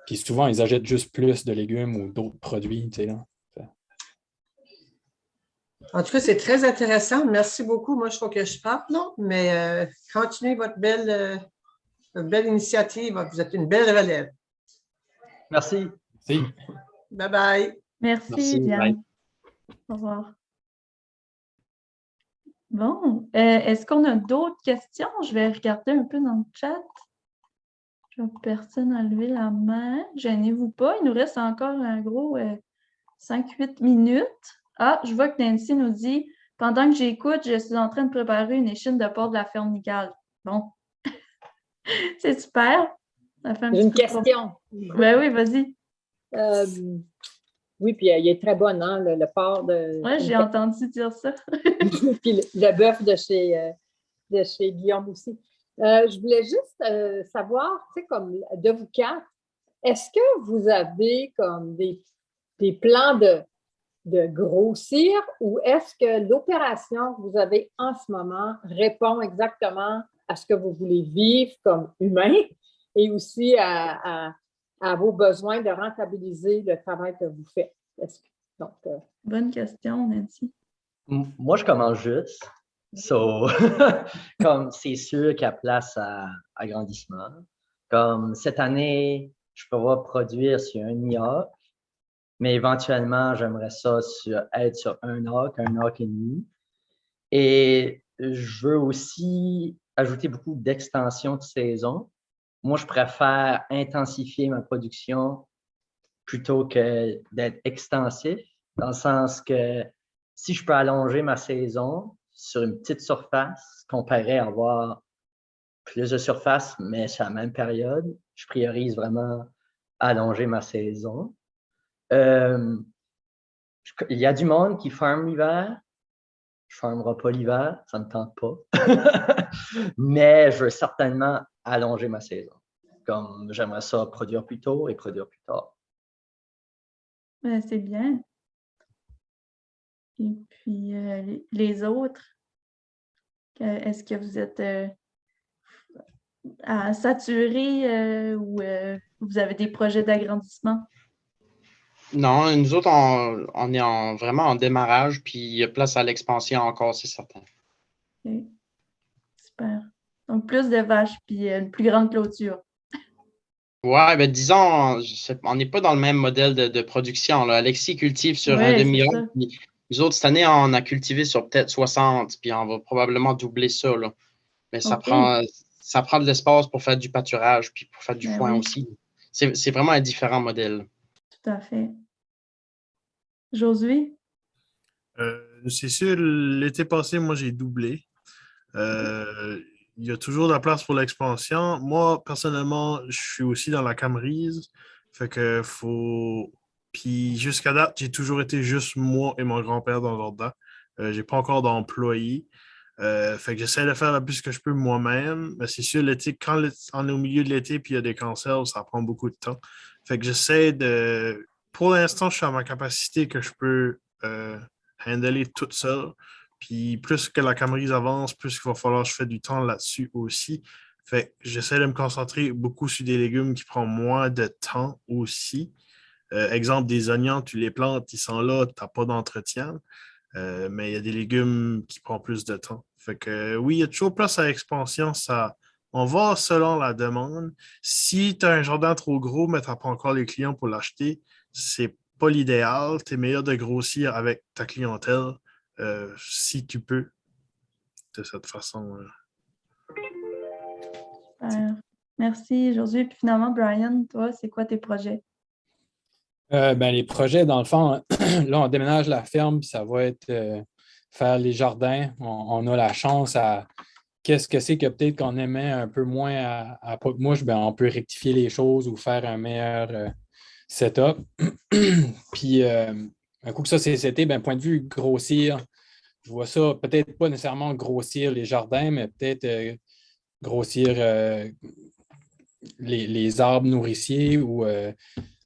Puis souvent, ils achètent juste plus de légumes ou d'autres produits. Tu sais, là. En tout cas, c'est très intéressant. Merci beaucoup. Moi, je faut que je parte, là, mais continuez votre belle initiative. Vous êtes une belle relève. Merci. Merci. Bye-bye. Merci, Diane. Bye. Au revoir. Bon, est-ce qu'on a d'autres questions? Je vais regarder un peu dans le chat. Je vois personne a levé la main. Gênez-vous pas, il nous reste encore un gros 5-8 minutes. Ah, je vois que Nancy nous dit « Pendant que j'écoute, je suis en train de préparer une échine de porc de la ferme Nicale. » Bon, c'est super. J'ai une question. Ben oui, vas-y. Oui, puis il est très bon, hein, le porc de... Oui, j'ai entendu dire ça. Puis le bœuf de chez Guillaume aussi. Je voulais juste savoir, tu sais, comme de vous quatre, est-ce que vous avez comme des plans de grossir ou est-ce que l'opération que vous avez en ce moment répond exactement à ce que vous voulez vivre comme humain et aussi à vos besoins de rentabiliser le travail que vous faites? Donc, bonne question, Nancy. Moi, je commence juste. So, comme c'est sûr qu'il y a place à agrandissement. Comme cette année, je pourrais produire sur un IAC, mais éventuellement, j'aimerais ça être sur un ARC et demi. Et je veux aussi ajouter beaucoup d'extensions de saison. Moi, je préfère intensifier ma production plutôt que d'être extensif, dans le sens que si je peux allonger ma saison sur une petite surface, comparé à avoir plus de surface, mais sur la même période, je priorise vraiment allonger ma saison. Il y a du monde qui farme l'hiver. Je ne farmerai pas l'hiver, ça ne me tente pas. Mais je veux certainement allonger ma saison. Comme j'aimerais ça produire plus tôt et produire plus tard. C'est bien. Et puis, les autres, est-ce que vous êtes saturés ou vous avez des projets d'agrandissement? Non, nous autres, on est vraiment en démarrage, puis il y a place à l'expansion encore, c'est certain. Okay. Super. Donc, plus de vaches, puis une plus grande clôture. Ouais, ben disons, on n'est pas dans le même modèle de production, là. Alexis cultive sur un demi-acre. Nous autres, cette année, on a cultivé sur peut-être 60, puis on va probablement doubler ça, là. Mais ça prend de l'espace pour faire du pâturage, puis pour faire du foin aussi. C'est vraiment un différent modèle. Tout à fait. Josué? C'est sûr, l'été passé, moi, j'ai doublé. Il y a toujours de la place pour l'expansion. Moi, personnellement, je suis aussi dans la camerise. Fait que faut. Puis jusqu'à date, j'ai toujours été juste moi et mon grand-père dans le jardin. J'ai pas encore d'employé. Fait que j'essaie de faire le plus que je peux moi-même. Mais c'est sûr, l'été, quand on est au milieu de l'été puis il y a des cancers, ça prend beaucoup de temps. Fait que j'essaie de. Pour l'instant, je suis à ma capacité que je peux handler toute seule. Puis plus que la camerise avance, plus il va falloir que je fasse du temps là-dessus aussi. Fait que j'essaie de me concentrer beaucoup sur des légumes qui prennent moins de temps aussi. Exemple, des oignons, tu les plantes, ils sont là, tu n'as pas d'entretien. Mais il y a des légumes qui prennent plus de temps. Fait que oui, il y a toujours place à l'expansion. On va selon la demande. Si tu as un jardin trop gros, mais tu n'as pas encore les clients pour l'acheter, c'est pas l'idéal. Tu es meilleur de grossir avec ta clientèle si tu peux de cette façon. Super. Merci, Josué. Puis finalement, Brian, toi, c'est quoi tes projets? Les projets, dans le fond, là, on déménage la ferme, puis ça va être faire les jardins. On a la chance à qu'est-ce que c'est que peut-être qu'on aimait un peu moins à Poc-Mouche, on peut rectifier les choses ou faire un meilleur setup. Puis, un coup que ça c'est seté, point de vue grossir, je vois ça peut-être pas nécessairement grossir les jardins, mais peut-être grossir les arbres nourriciers ou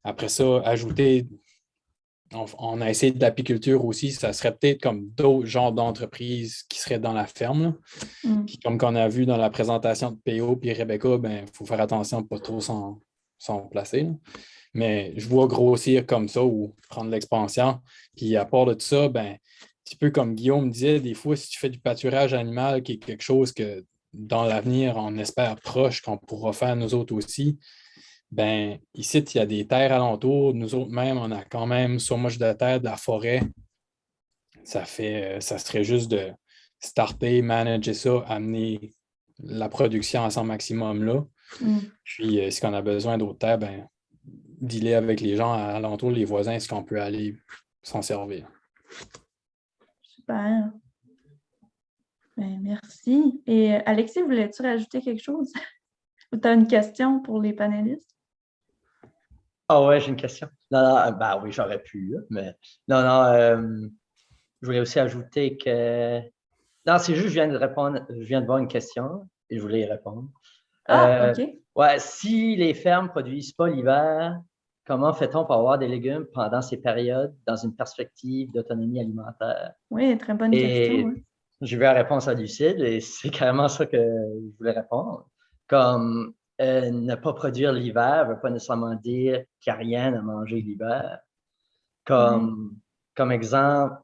après ça, ajouter. On a essayé de l'apiculture aussi, ça serait peut-être comme d'autres genres d'entreprises qui seraient dans la ferme. Puis comme qu'on a vu dans la présentation de PO et Rebecca, il faut faire attention de ne pas trop s'en placer. Là. Mais je vois grossir comme ça ou prendre l'expansion. Puis à part de tout ça, un petit peu comme Guillaume disait, des fois, si tu fais du pâturage animal, qui est quelque chose que dans l'avenir, on espère proche qu'on pourra faire nous autres aussi, ici, il y a des terres alentours. Nous autres même, on a quand même so much de terre, de la forêt. Ça serait juste de starter, manager ça, amener la production à son maximum là. Puis, si on a besoin d'autres terres, dealer avec les gens alentours, les voisins, est-ce qu'on peut aller s'en servir? Super. Merci. Et Alexis, voulais-tu rajouter quelque chose? Ou tu as une question pour les panélistes? Ah ouais, j'ai une question. Non, oui, j'aurais pu, mais non, je voulais aussi ajouter que. Non, c'est juste, je viens de voir une question et je voulais y répondre. OK. Ouais, si les fermes ne produisent pas l'hiver, comment fait-on pour avoir des légumes pendant ces périodes dans une perspective d'autonomie alimentaire? Oui, très bonne question. Oui. J'ai vu la réponse à Lucide et c'est carrément ça que je voulais répondre. Comme ne pas produire l'hiver ne veut pas nécessairement dire qu'il n'y a rien à manger l'hiver. Comme exemple,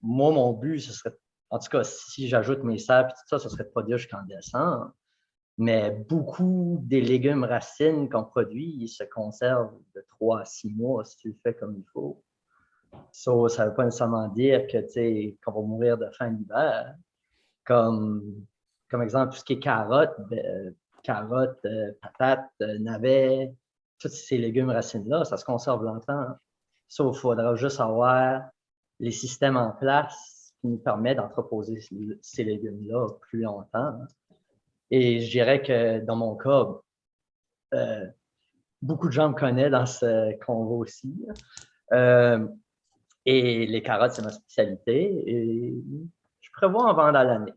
moi, mon but, ce serait, en tout cas, si j'ajoute mes serres et tout ça, ce serait de produire jusqu'en décembre. Mais beaucoup des légumes racines qu'on produit, ils se conservent de 3 à 6 mois si tu le fais comme il faut. Ça ne veut pas nécessairement dire qu'on va mourir de faim l'hiver. Comme exemple, tout ce qui est carottes, patates, navets, tous ces légumes racines-là, ça se conserve longtemps. Ça, il faudra juste avoir les systèmes en place qui nous permettent d'entreposer ces légumes-là plus longtemps. Et je dirais que dans mon cas, beaucoup de gens me connaissent dans ce convo aussi. Et les carottes, c'est ma spécialité. Et je prévois en vendre à l'année.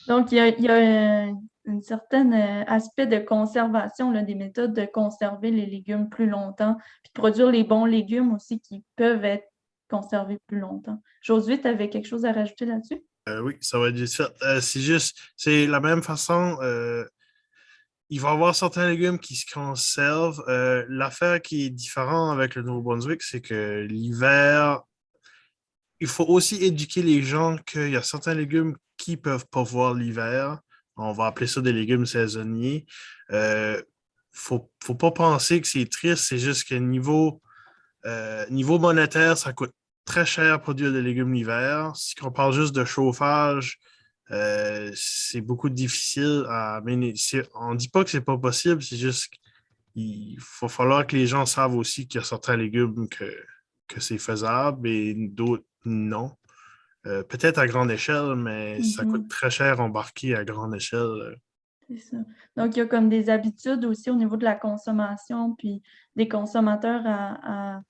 Donc, il y a un certain aspect de conservation, là, des méthodes de conserver les légumes plus longtemps, puis de produire les bons légumes aussi qui peuvent être conservés plus longtemps. Josué, tu avais quelque chose à rajouter là-dessus? Oui, ça va être vite fait. C'est la même façon. Il va y avoir certains légumes qui se conservent. L'affaire qui est différente avec le Nouveau-Brunswick, c'est que l'hiver, il faut aussi éduquer les gens qu'il y a certains légumes qui ne peuvent pas voir l'hiver. On va appeler ça des légumes saisonniers. Faut pas penser que c'est triste, c'est juste que niveau monétaire, ça coûte très cher produire des légumes l'hiver. Si on parle juste de chauffage, c'est beaucoup difficile à mener. On ne dit pas que c'est pas possible, c'est juste qu'il va falloir que les gens savent aussi qu'il y a certains légumes que c'est faisable et d'autres non. Peut-être à grande échelle, mais ça coûte très cher embarquer à grande échelle. C'est ça. Donc, il y a comme des habitudes aussi au niveau de la consommation, puis des consommateurs à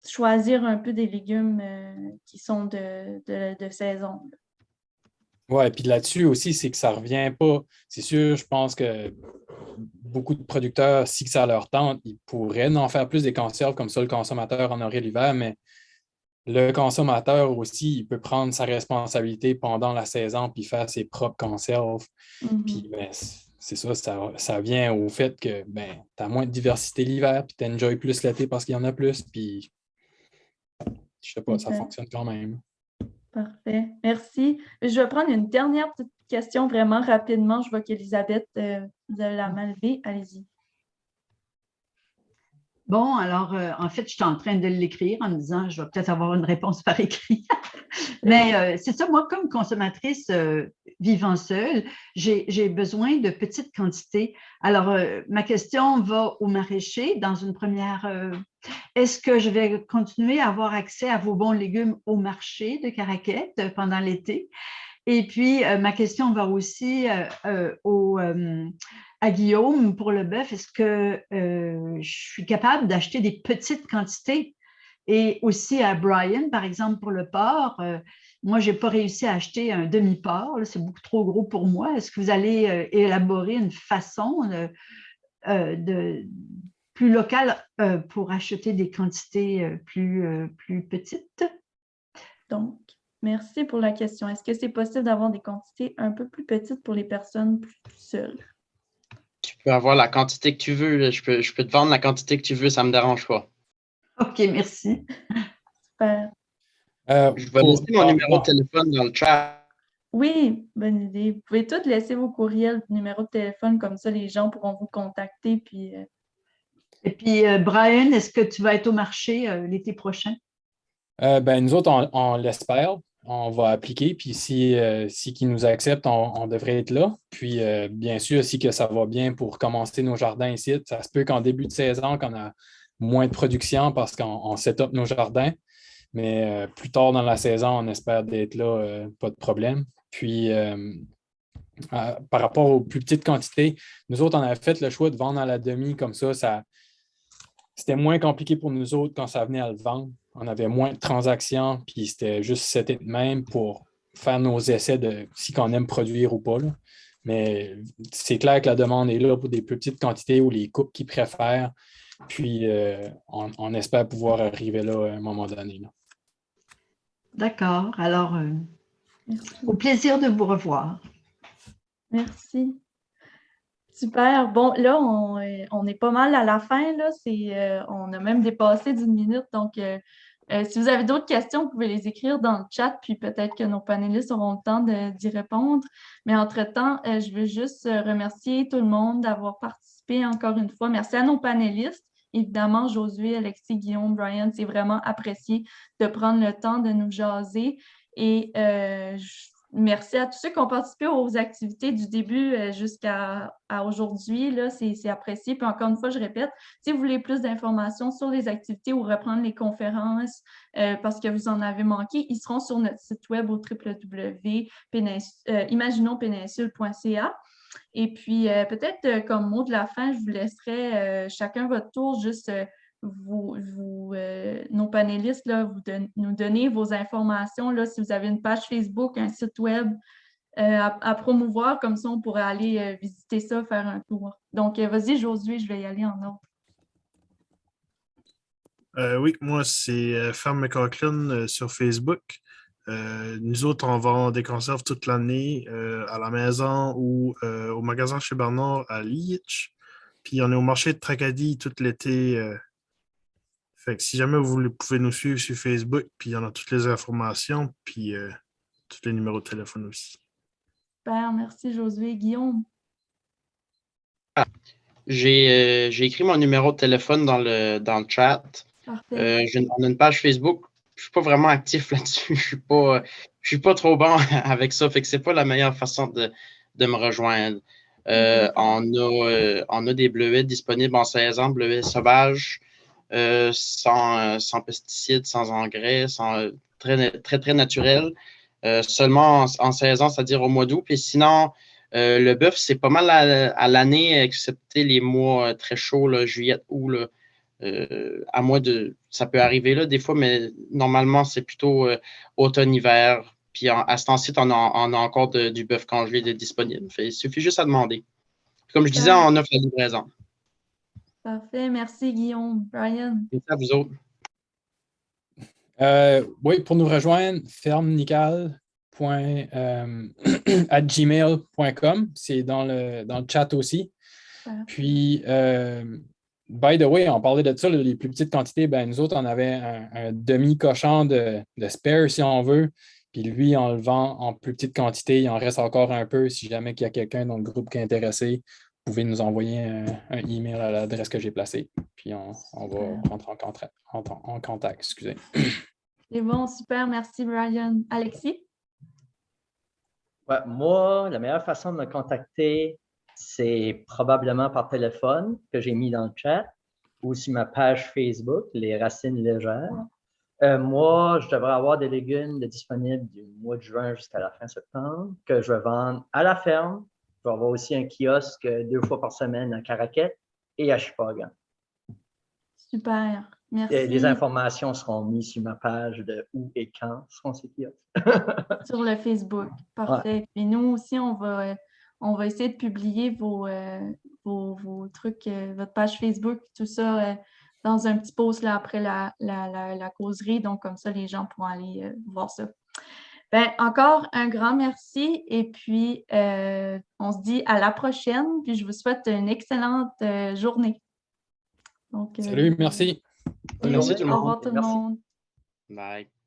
choisir un peu des légumes qui sont de saison. Oui, puis là-dessus aussi, c'est que ça ne revient pas. C'est sûr, je pense que beaucoup de producteurs, si ça leur tente, ils pourraient en faire plus des conserves, comme ça le consommateur en aurait l'hiver, mais le consommateur aussi, il peut prendre sa responsabilité pendant la saison puis faire ses propres conserves. Puis c'est ça, ça vient au fait que tu as moins de diversité l'hiver, puis tu enjoys plus l'été parce qu'il y en a plus, puis je sais pas, ça fonctionne quand même. Parfait. Merci. Je vais prendre une dernière petite question vraiment rapidement. Je vois qu'Elisabeth, vous avez la main levée. Allez-y. Bon, alors, en fait, je suis en train de l'écrire en me disant, je vais peut-être avoir une réponse par écrit. Mais c'est ça, moi, comme consommatrice, vivant seul, j'ai besoin de petites quantités. Alors, ma question va au maraîcher dans une première. Est-ce que je vais continuer à avoir accès à vos bons légumes au marché de Caraquette pendant l'été? Et puis, ma question va aussi à Guillaume pour le bœuf. Est-ce que je suis capable d'acheter des petites quantités? Et aussi à Brian, par exemple, pour le porc. Moi, je n'ai pas réussi à acheter un demi-porc. C'est beaucoup trop gros pour moi. Est-ce que vous allez élaborer une façon plus locale pour acheter des quantités plus petites? Donc, merci pour la question. Est-ce que c'est possible d'avoir des quantités un peu plus petites pour les personnes plus seules? Tu peux avoir la quantité que tu veux. Je peux te vendre la quantité que tu veux, ça ne me dérange pas. OK, merci. Super. Je vais laisser mon numéro de téléphone dans le chat. Oui, bonne idée. Vous pouvez tous laisser vos courriels, numéro de téléphone, comme ça les gens pourront vous contacter. Et puis, Brian, est-ce que tu vas être au marché l'été prochain? Nous autres, on l'espère. On va appliquer, puis si qu'ils nous acceptent, on devrait être là. Puis, bien sûr, si que ça va bien pour commencer nos jardins ici, ça se peut qu'en début de saison, qu'on a moins de production parce qu'on set up nos jardins. Mais plus tard dans la saison, on espère d'être là, pas de problème. Puis, par rapport aux plus petites quantités, nous autres, on avait fait le choix de vendre à la demi comme ça. C'était moins compliqué pour nous autres quand ça venait à le vendre. On avait moins de transactions, puis c'était juste seté de même pour faire nos essais de si on aime produire ou pas. Là. Mais c'est clair que la demande est là pour des plus petites quantités ou les coupes qu'ils préfèrent. Puis, on espère pouvoir arriver là à un moment donné. Là. D'accord. Alors, au plaisir de vous revoir. Merci. Super. Bon, là, on est pas mal à la fin. Là. On a même dépassé d'1 minute. Donc, si vous avez d'autres questions, vous pouvez les écrire dans le chat, puis peut-être que nos panélistes auront le temps d'y répondre. Mais entre-temps, je veux juste remercier tout le monde d'avoir participé encore une fois. Merci à nos panélistes. Évidemment, Josué, Alexis, Guillaume, Brian, c'est vraiment apprécié de prendre le temps de nous jaser. Et merci à tous ceux qui ont participé aux activités du début jusqu'à aujourd'hui. Là, c'est apprécié. Puis encore une fois, je répète, si vous voulez plus d'informations sur les activités ou reprendre les conférences parce que vous en avez manqué, ils seront sur notre site web au www.imaginonspéninsule.ca. Et puis, peut-être comme mot de la fin, je vous laisserai chacun votre tour juste nos panélistes, là, nous donner vos informations. Là, si vous avez une page Facebook, un site web à promouvoir, comme ça, on pourrait aller visiter ça, faire un tour. Donc, vas-y, Josué, je vais y aller en ordre. Oui, moi, c'est Ferme McCaughlan sur Facebook. Nous autres, on vend des conserves toute l'année à la maison ou au magasin chez Bernard à Liège. Puis on est au marché de Tracadie tout l'été. Fait que si jamais vous pouvez nous suivre sur Facebook, puis on a toutes les informations, puis tous les numéros de téléphone aussi. Super, merci Josué. Guillaume? J'ai écrit mon numéro de téléphone dans le chat. Parfait. On a une page Facebook. Je ne suis pas vraiment actif là-dessus. Je suis pas trop bon avec ça. Fait que c'est pas la meilleure façon de me rejoindre. On a des bleuets disponibles en saison, bleuets sauvages, sans pesticides, sans engrais, très naturel. Seulement en saison, c'est-à-dire au mois d'août. Puis sinon, le bœuf, c'est pas mal à l'année, excepté les mois très chauds, là, juillet, août. Là, ça peut arriver là des fois, mais normalement, c'est plutôt automne-hiver. Puis à ce temps-ci, on a encore du bœuf congelé de disponible. Il suffit juste à demander. Comme je disais, on offre la livraison. Parfait. Merci, Guillaume. Brian? Merci à vous autres. Oui, pour nous rejoindre, fermenical.gmail.com. C'est dans le chat aussi. Puis, by the way, on parlait de ça, les plus petites quantités. Nous autres, on avait un demi-cochon de spare, si on veut. Puis lui, on le vend en plus petite quantité. Il en reste encore un peu. Si jamais il y a quelqu'un dans le groupe qui est intéressé, vous pouvez nous envoyer un email à l'adresse que j'ai placée. Puis on va rentrer en contact. Excusez. C'est bon, super. Merci, Brian. Alexis? Ouais, moi, la meilleure façon de me contacter, c'est probablement par téléphone que j'ai mis dans le chat ou sur ma page Facebook, Les Racines Légères. Moi, je devrais avoir des légumes disponibles du mois de juin jusqu'à la fin septembre que je vais vendre à la ferme. Je vais avoir aussi un kiosque 2 fois par semaine à Caraquet et à Sheboygan. Super. Merci. Et les informations seront mises sur ma page de où et quand seront ces kiosques. Sur le Facebook. Parfait. Puis nous aussi, on va essayer de publier vos trucs, votre page Facebook, tout ça, dans un petit post là, après la causerie. Donc, comme ça, les gens pourront aller voir ça. Ben, encore un grand merci. Et puis, on se dit à la prochaine. Puis, je vous souhaite une excellente journée. Donc, Salut, merci. Merci tout le au revoir monde. tout le Merci. monde. Bye.